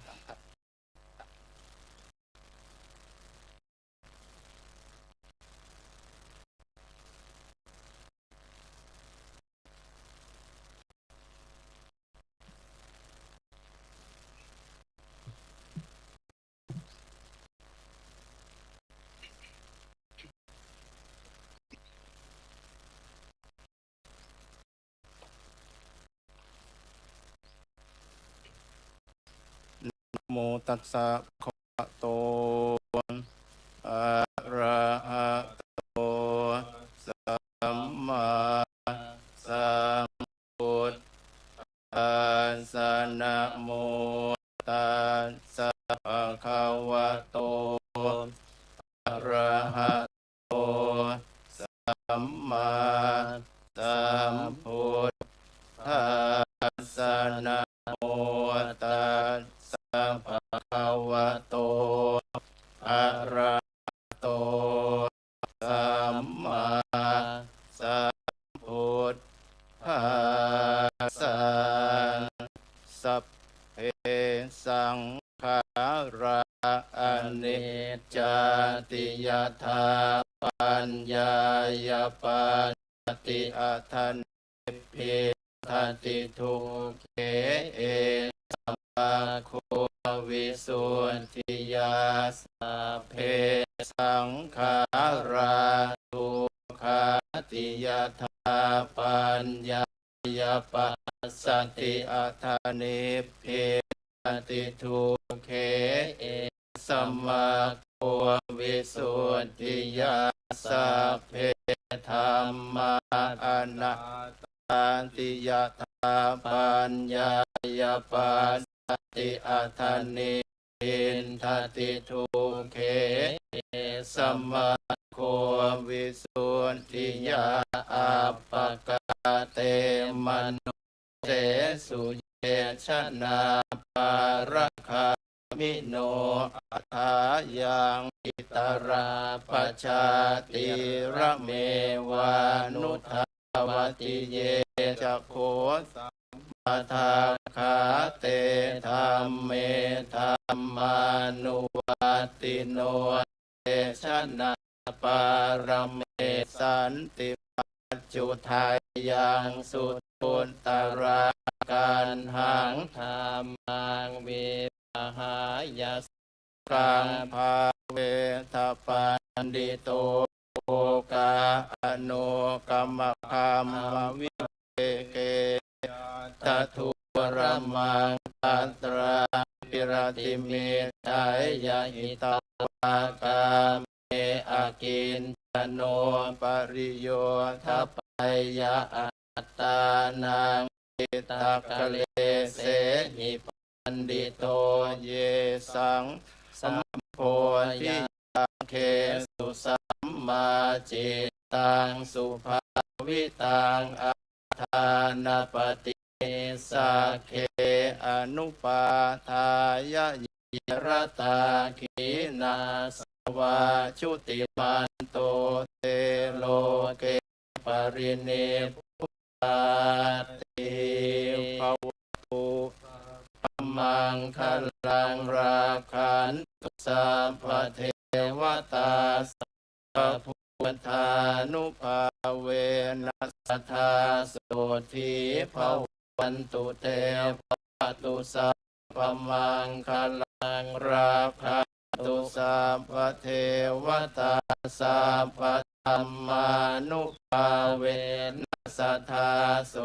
โมตัสสะภะคะวะโตอะระหะโตสัมมาสัมพุทธัสสะนะโมตัสสะภะคะวะโตอะระหะโตสัมมาสัมพุทธัสสะนะโมตัสสะภะคะวะโตอะระหะโตสัมมาสัมพุทธัสสะสัพเพสังขาราอนิจจติยถาปัญญายปัสสติอัฏฐานิเพทติทุกเขเอสัมมาโควิสุทธิยาสัพเพสังขาราทุกขาติยถาปัญญายปัสสติอัฏฐานิเพทติทุกเขเอสัมมาโควิสุทธิยาสัพเพธัมมาอนัตตาติยถาปัญญายปัสสติอัฏฐานิอินทติทุกเขสัมมาโควิสุทธิยาอัปปกาเตมนุเสสุเยชนะปารคามิโนอัฏฐายังอิตราปชาติระเมวานุทาวติเยจะโคสัมมาทาคาเตธัมเมธัมมานุวัตติโนเตชนะปารเมสันติ จุทายังสุตุนตรากันหังธรรมังวิปหายสกังภาเวทปันดิโตโอกาอนุกรรมคามวิเวเกตทุรมังตัตราปิรติเมตายยหิตวากามเมอากินจโนปริโยทัปปยะอัตตานังปิตากะเลเสหิปันดิโตเยสังสัมโพธิยังเคสุสัมมาจิตตังสุภาวิตังอัฏฐานปฏิสักเคอนุปาทายะยิรตาขีนาสวาชุติมันโตเตโลเกปริเนพุตาติภวตุธัมมังคลังราคันตุสัพพเทวตาสัพพุทธานุภาเวนัสสทธาโสธีภวันตุเตภวตุสัพพมังคลังราคันตุสัพพเทวตาสัพพธัมมานุภาเวนัสสทธาโส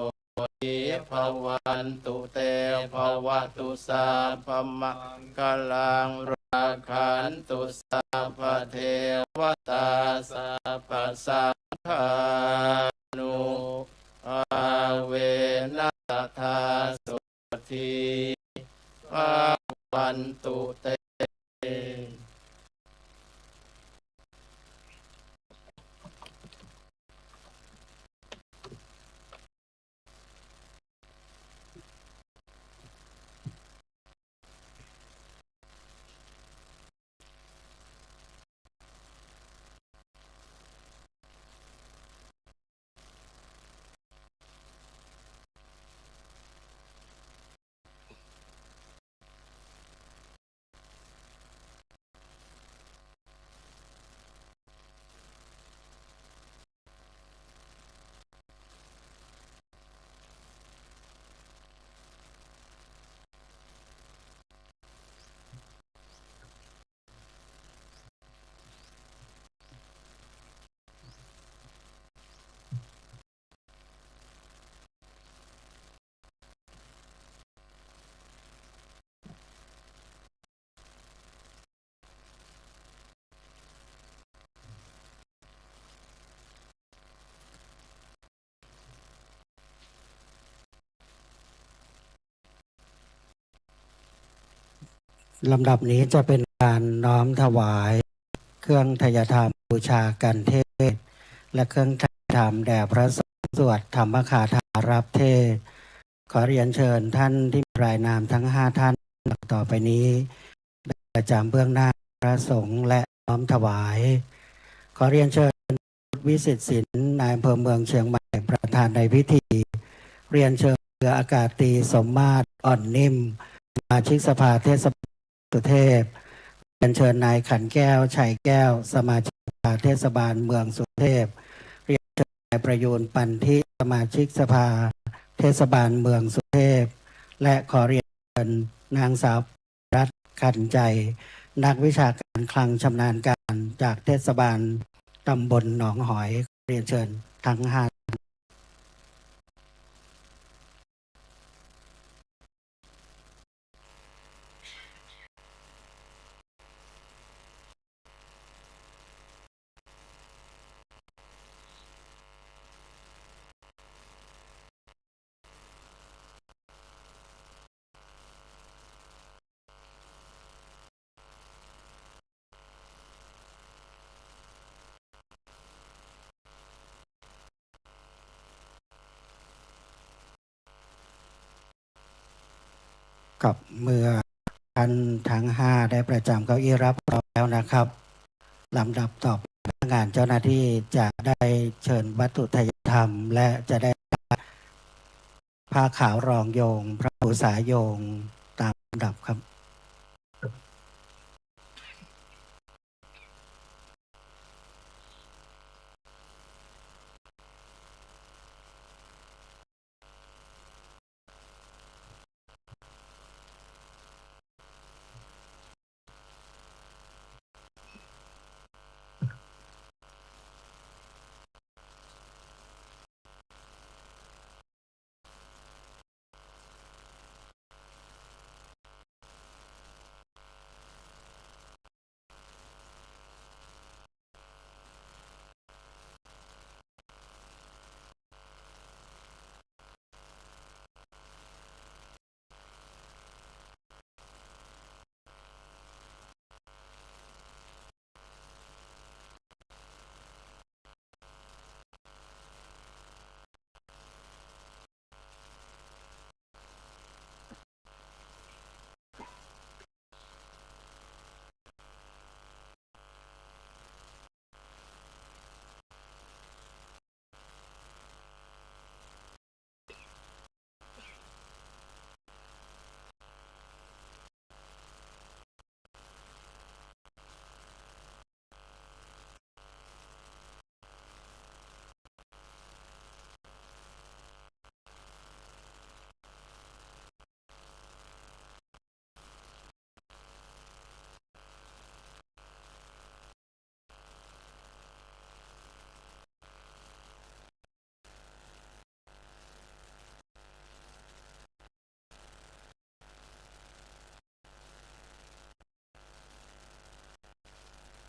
ธีภวันตุเตภวตุสัพพมังคลังราคันตุสัพพเทวตาสัพพสังฆานุภาเวนัสสทธาโสธีภวันตุเต ลำดับนี้จะเป็นการน้อมถวายเครื่องทยธรรมบูชากันเทศและเครื่องทยธรรมแด่พระสงฆ์สวดธรรมคาถารับเทศขอเรียนเชิญท่านที่มีรายนามทั้ง5ท่านต่อไปนี้ได้ประจำเบื้องหน้าพระสงฆ์และน้อมถวายขอเรียนเชิญวิสิตศิลป์นายอำเภอเมืองเชียงใหม่ประธานในพิธีเรียนเชิญเรืออากาศตรีสมมาตรอ่อนนิ่มสมาชิกสภาเทศบาลสุเทพเรียนเชิญนายขันแก้วชัยแก้วสมาชิกสภาเทศบาลเมืองสุเทพเรียนเชิญนายประยูนปันทิสมาชิกสภาเทศบาลเมืองสุเทพและขอเรียนเชิญนางสาวรัตน์ขันใจนักวิชาการคลังชำนาญการจากเทศบาลตำบลหนองหอยเรียนเชิญทั้ง5กับเมื่อท่านทั้ง5ได้ประจำเก้าอี้รับรองแล้วนะครับลำดับต่อไปพนักงานเจ้าหน้าที่จะได้เชิญวัตถุทายธรรมและจะได้ผ้าขาวรองโยงพระอุษาโยงตามลำดับครับ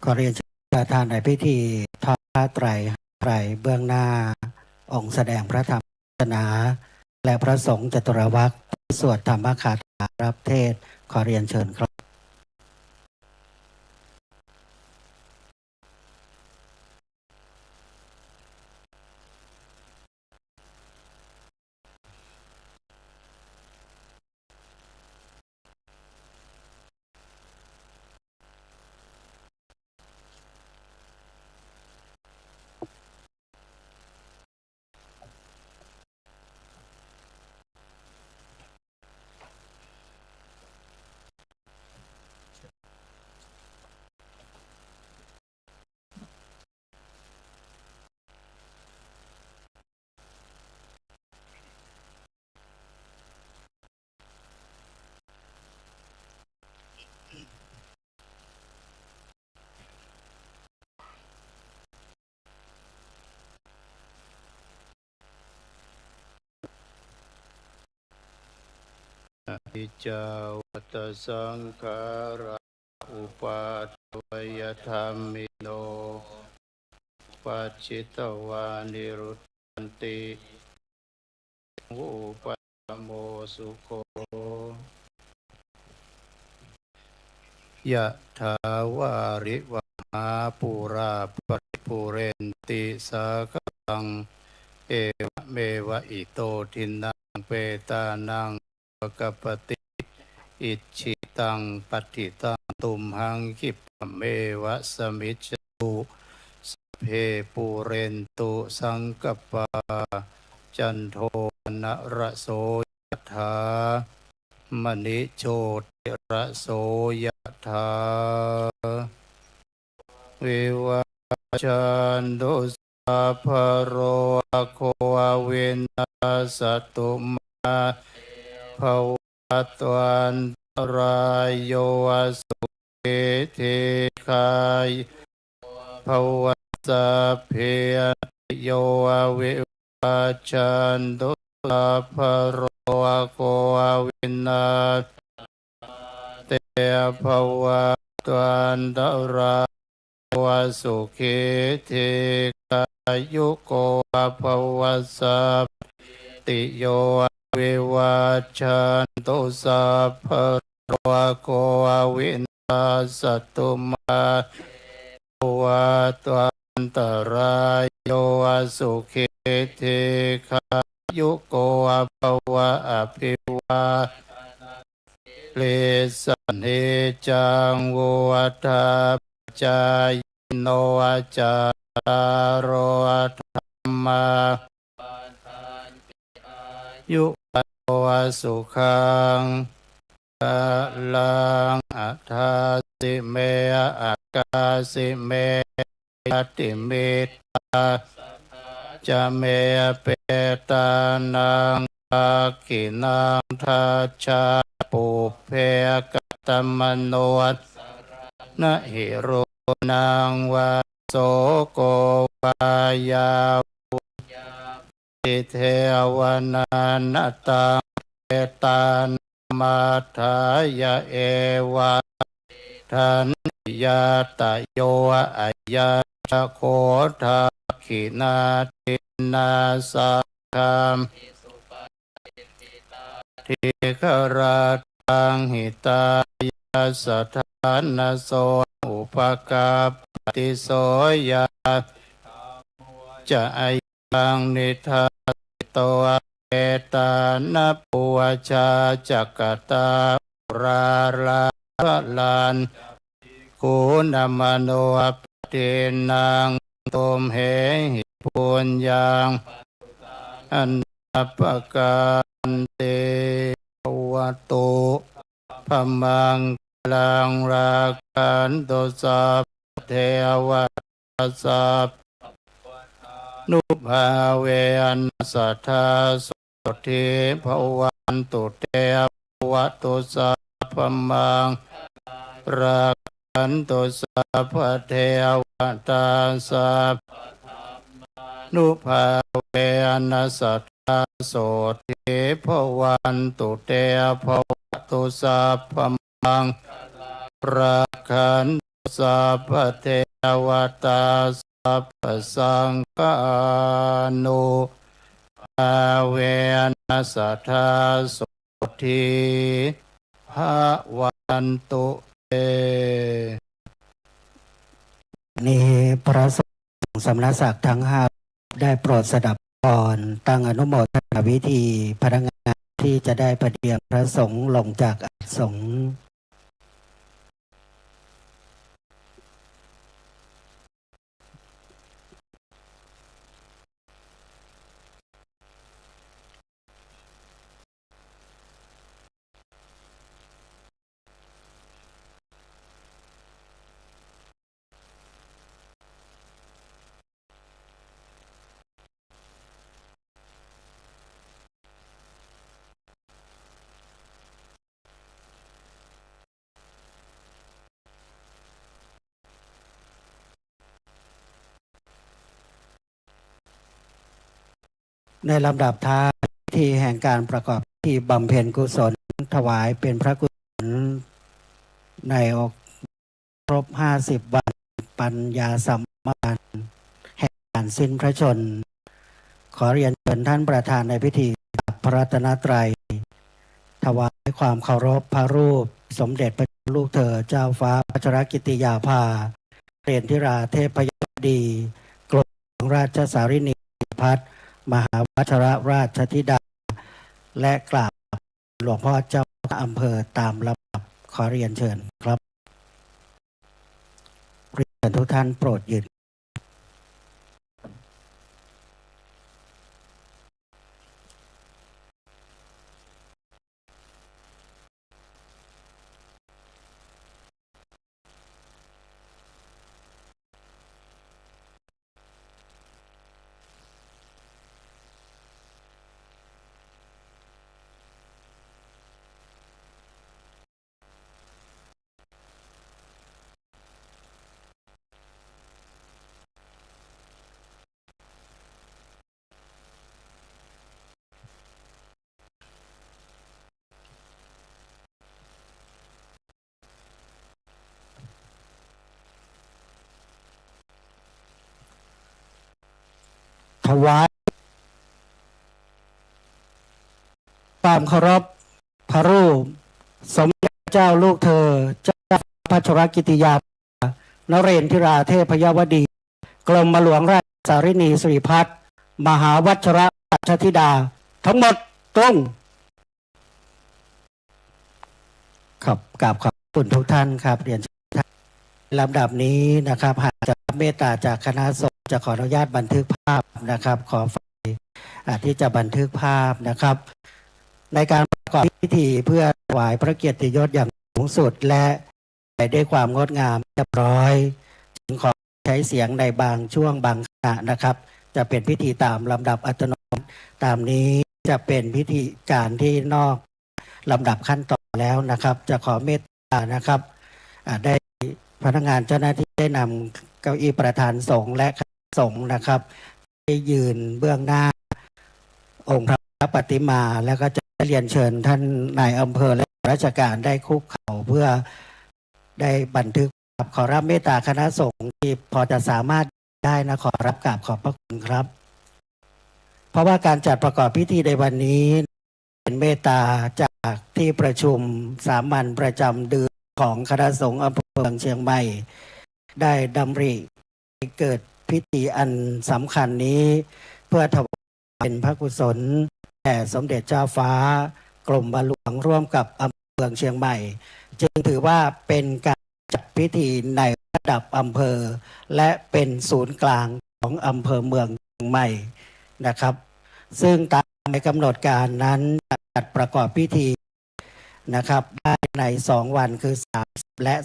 ขอเรียนเชิญประธานในพิธีทอดผ้าไตรเบื้องหน้าองค์แสดงพระธรรมเทศนาและพระสงฆ์จตุรวรรธสวดธรรมคาถารับเทศน์ขอเรียนเชิญครับ อิจาวัตสังขาราอุปาทวยธรรมิโนปัจจิตวานิรุตตันติอุปาโมสุโคยะถาวาริวหาปุราปริปุเรนติสากลังเอวะเมวะอิโตทินังเปตานังปกปติอิชิตังปฏิตังตุมหังคิปะเมวะสมิจจตุสัพเพปูเรนตุสังกปาจันโทนะระโสยถามณิโชติระโสยถาวิวัชชันตุสัพพะโรโควินาสตุมาภวัตวันตรายโยวสุเทคายภวัตสัพเพโยวิวัชชันตุสัพพะโรโควินาเตภวัตวันตรายโยวสุขิเทคายุโกภวัสสัพติโยวิวัชชันตุสัพพะโรโควินาสตุมาภวัตวันตรายโยวสุขิเทคายุโกภวะอภิวาเลสันเนจังวุฒาปจายโนจาโรธรรมายุวสุขังกะลังอัฏฐาสิเมอักกาสิเมยติเมตตาจะเมเปตานังอากินังทัจจาปุเพกตมโนตนะหิโรนังวาโสโกวายาติเทวนานาตังเอตานมาทายาเอวะทันยาตโยอายาโคทาขินาทินาสังคามทิคราตังหิตายาสถานโสอุปกาปฏิโสยาจะอายังนิทาตัวเอตานะปุวชาจักตาราลาลานคุณมโนปเทนังตมเหหิปุญญังอันปกันเตวตุพมังลังรากันตุสัพเทวสัพนุภาเวนัสสัทธาสุทิภวันตุเตวตุสัพพมังรากันตุสัพพเทวตาสัพนุภาเวนัสสัทธาสุทิภวันตุเตภวตุสัพพมังรากัน สัพพเทวตาสัพพสังฆานุอาเวนสัทธาสุทีภะวันตุเต นี้พระสงฆ์สำนักศักดิ์ทั้งห้าได้โปรดสดับก่อนตั้งอนุโมทนาวิธีพนักงานที่จะได้ประเดียมพระสงฆ์ลงจากอาสงฆ์ ในลำดับท้ายพิธีแห่งการประกอบพิธีบำเพ็ญกุศลถวายเป็นพระกุศลในอกครบ50 วันปัญญาสัมมาณแห่งการสิ้นพระชนม์ขอเรียนเชิญท่านประธานในพิธีพระรัตนตรัยถวายความเคารพพระรูปสมเด็จพระลูกเธอเจ้าฟ้าพัชรกิติยาภาเรียนธิราเทพยวดีกรมราชสารินีพัฒน์มหาวัชรราชธิดาและกราบหลวงพ่อเจ้าอำเภอตามลำดับขอเรียนเชิญครับเรียนทุกท่านโปรดยืนถวายความเคารพพระรูปสมเด็จเจ้าลูกเธอเจ้าพัชรกิติยานเรนทิราเทพยวดีกรมหลวงราชสารินีสิริพัฒน์มหาวัชรราชธิดาทั้งหมดตรงครับกราบขอบคุณทุกท่านครับเรียนลำดับนี้นะครับหากจะเมตตาจากคณะสงฆ์จะขออนุญาตบันทึกภาพนะครับขอไฟที่จะบันทึกภาพนะครับในการประกอบพิธีเพื่อถวายพระเกียรติยศอย่างสูงสุดและด้วยความงดงามเรียบร้อยจึงขอใช้เสียงในบางช่วงบางขณะนะครับจะเป็นพิธีตามลำดับอัตโนมัติตามนี้จะเป็นพิธีการที่นอกลำดับขั้นตอนแล้วนะครับจะขอเมตตานะครับได้พนักงานเจ้าหน้าที่ได้นำเก้าอี้ประธานสงฆ์และคณะสงฆ์นะครับได้ยืนเบื้องหน้าองค์พระปฏิมาแล้วก็จะเรียนเชิญท่านนายอำเภอและราชการได้คุกเข่าเพื่อได้บันทึกขอรับเมตตาคณะสงฆ์ที่พอจะสามารถได้นะขอรับกราบขอบพระคุณครับ เพราะว่าการจัดประกอบพิธีในวันนี้เป็นเมตตาจากที่ประชุมสามัญประจำเดือนของคณะสงฆ์อำเภอเมืองเชียงใหม่ได้ดำริเกิดพิธีอันสำคัญนี้เพื่อถวายเป็นพระกุศลแด่สมเด็จเจ้าฟ้ากรมหลวงร่วมกับอำเภอเมืองเชียงใหม่จึงถือว่าเป็นการจัดพิธีในระดับอำเภอและเป็นศูนย์กลางของอำเภอเมืองเชียงใหม่นะครับซึ่งตามในกำหนดการนั้นจัดประกอบพิธีนะครับได้ใน2 วันคือ30และ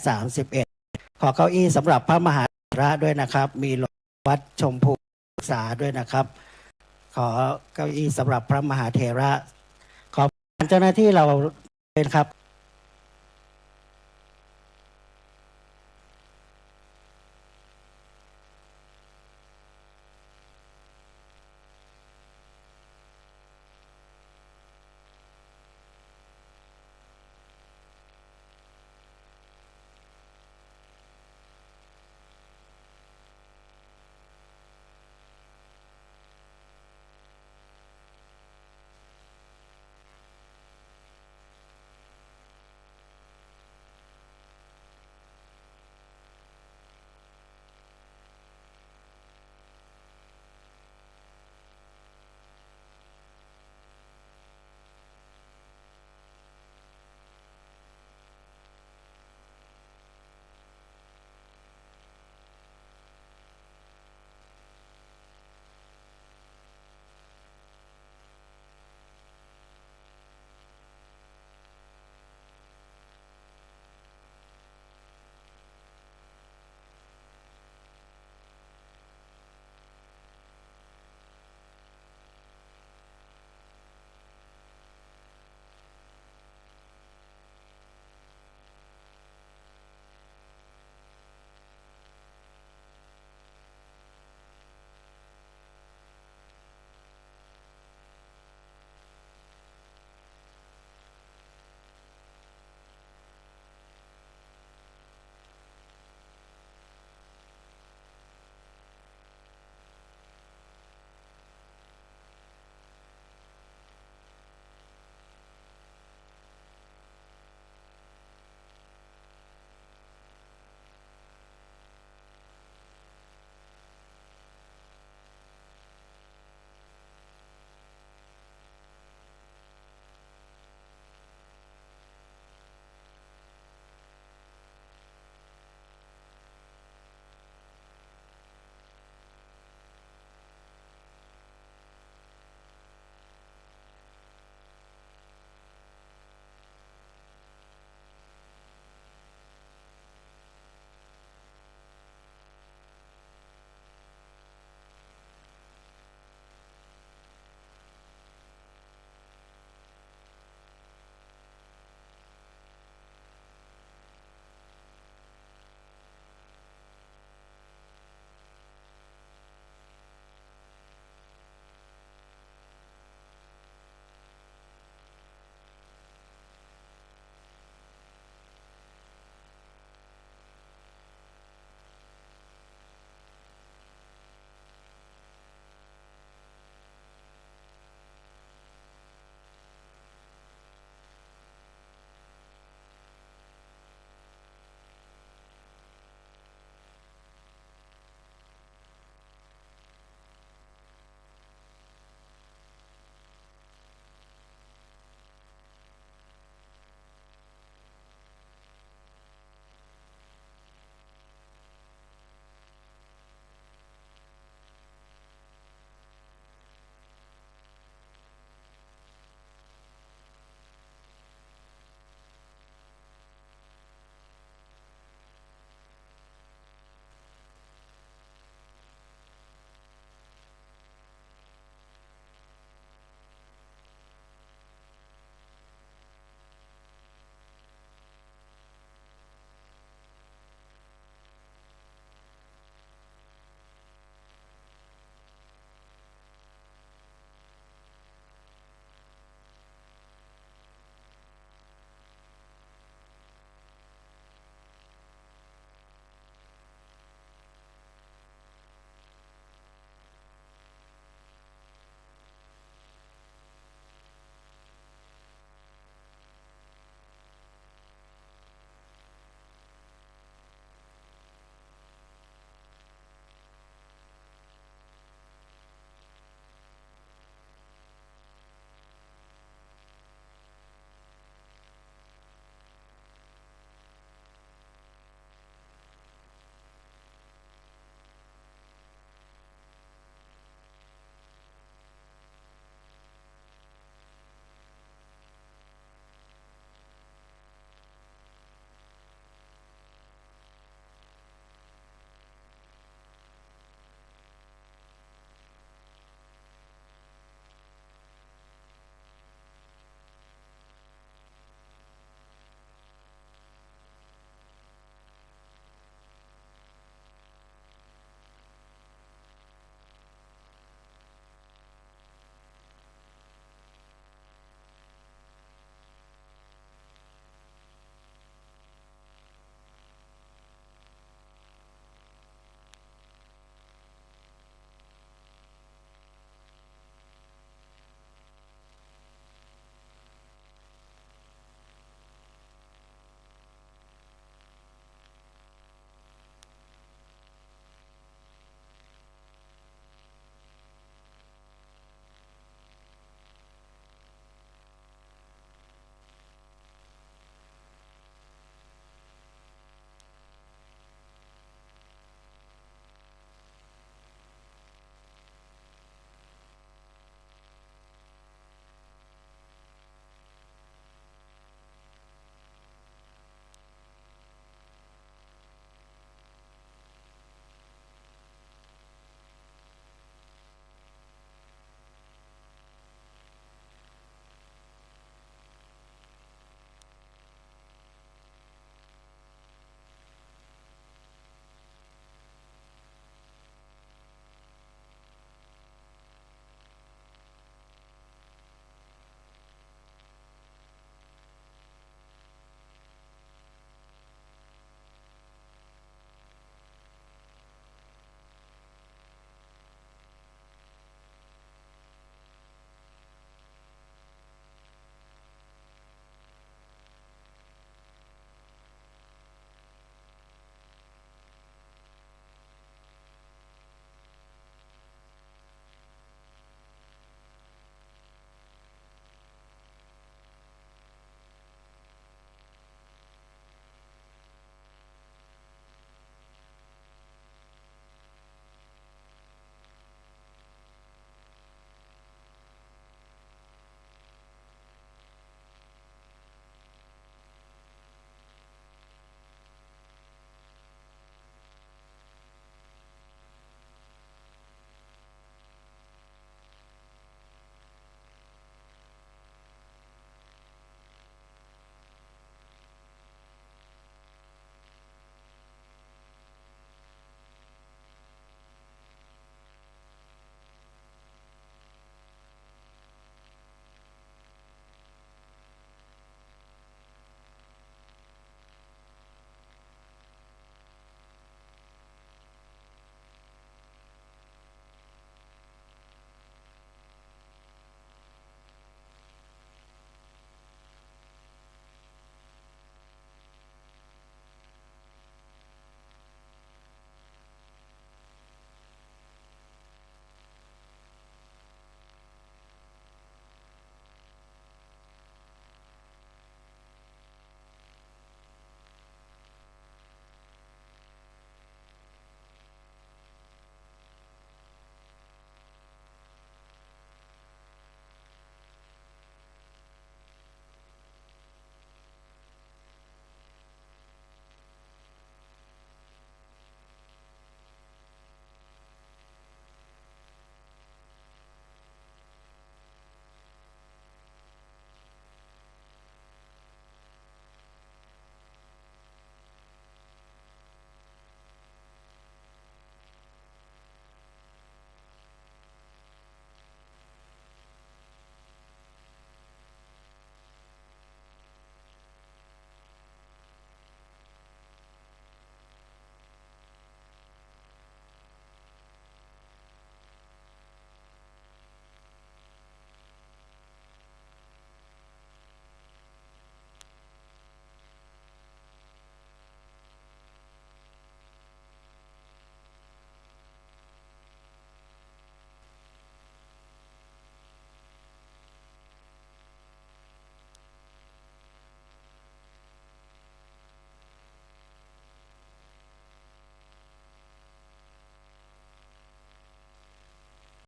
31ขอเก้าอี้สำหรับพระมหาเถระด้วยนะครับมีหลวงวัดชมพูศึกษาด้วยนะครับขอเก้าอี้สำหรับพระมหาเถระขอเจ้าหน้าที่เราเป็นครับ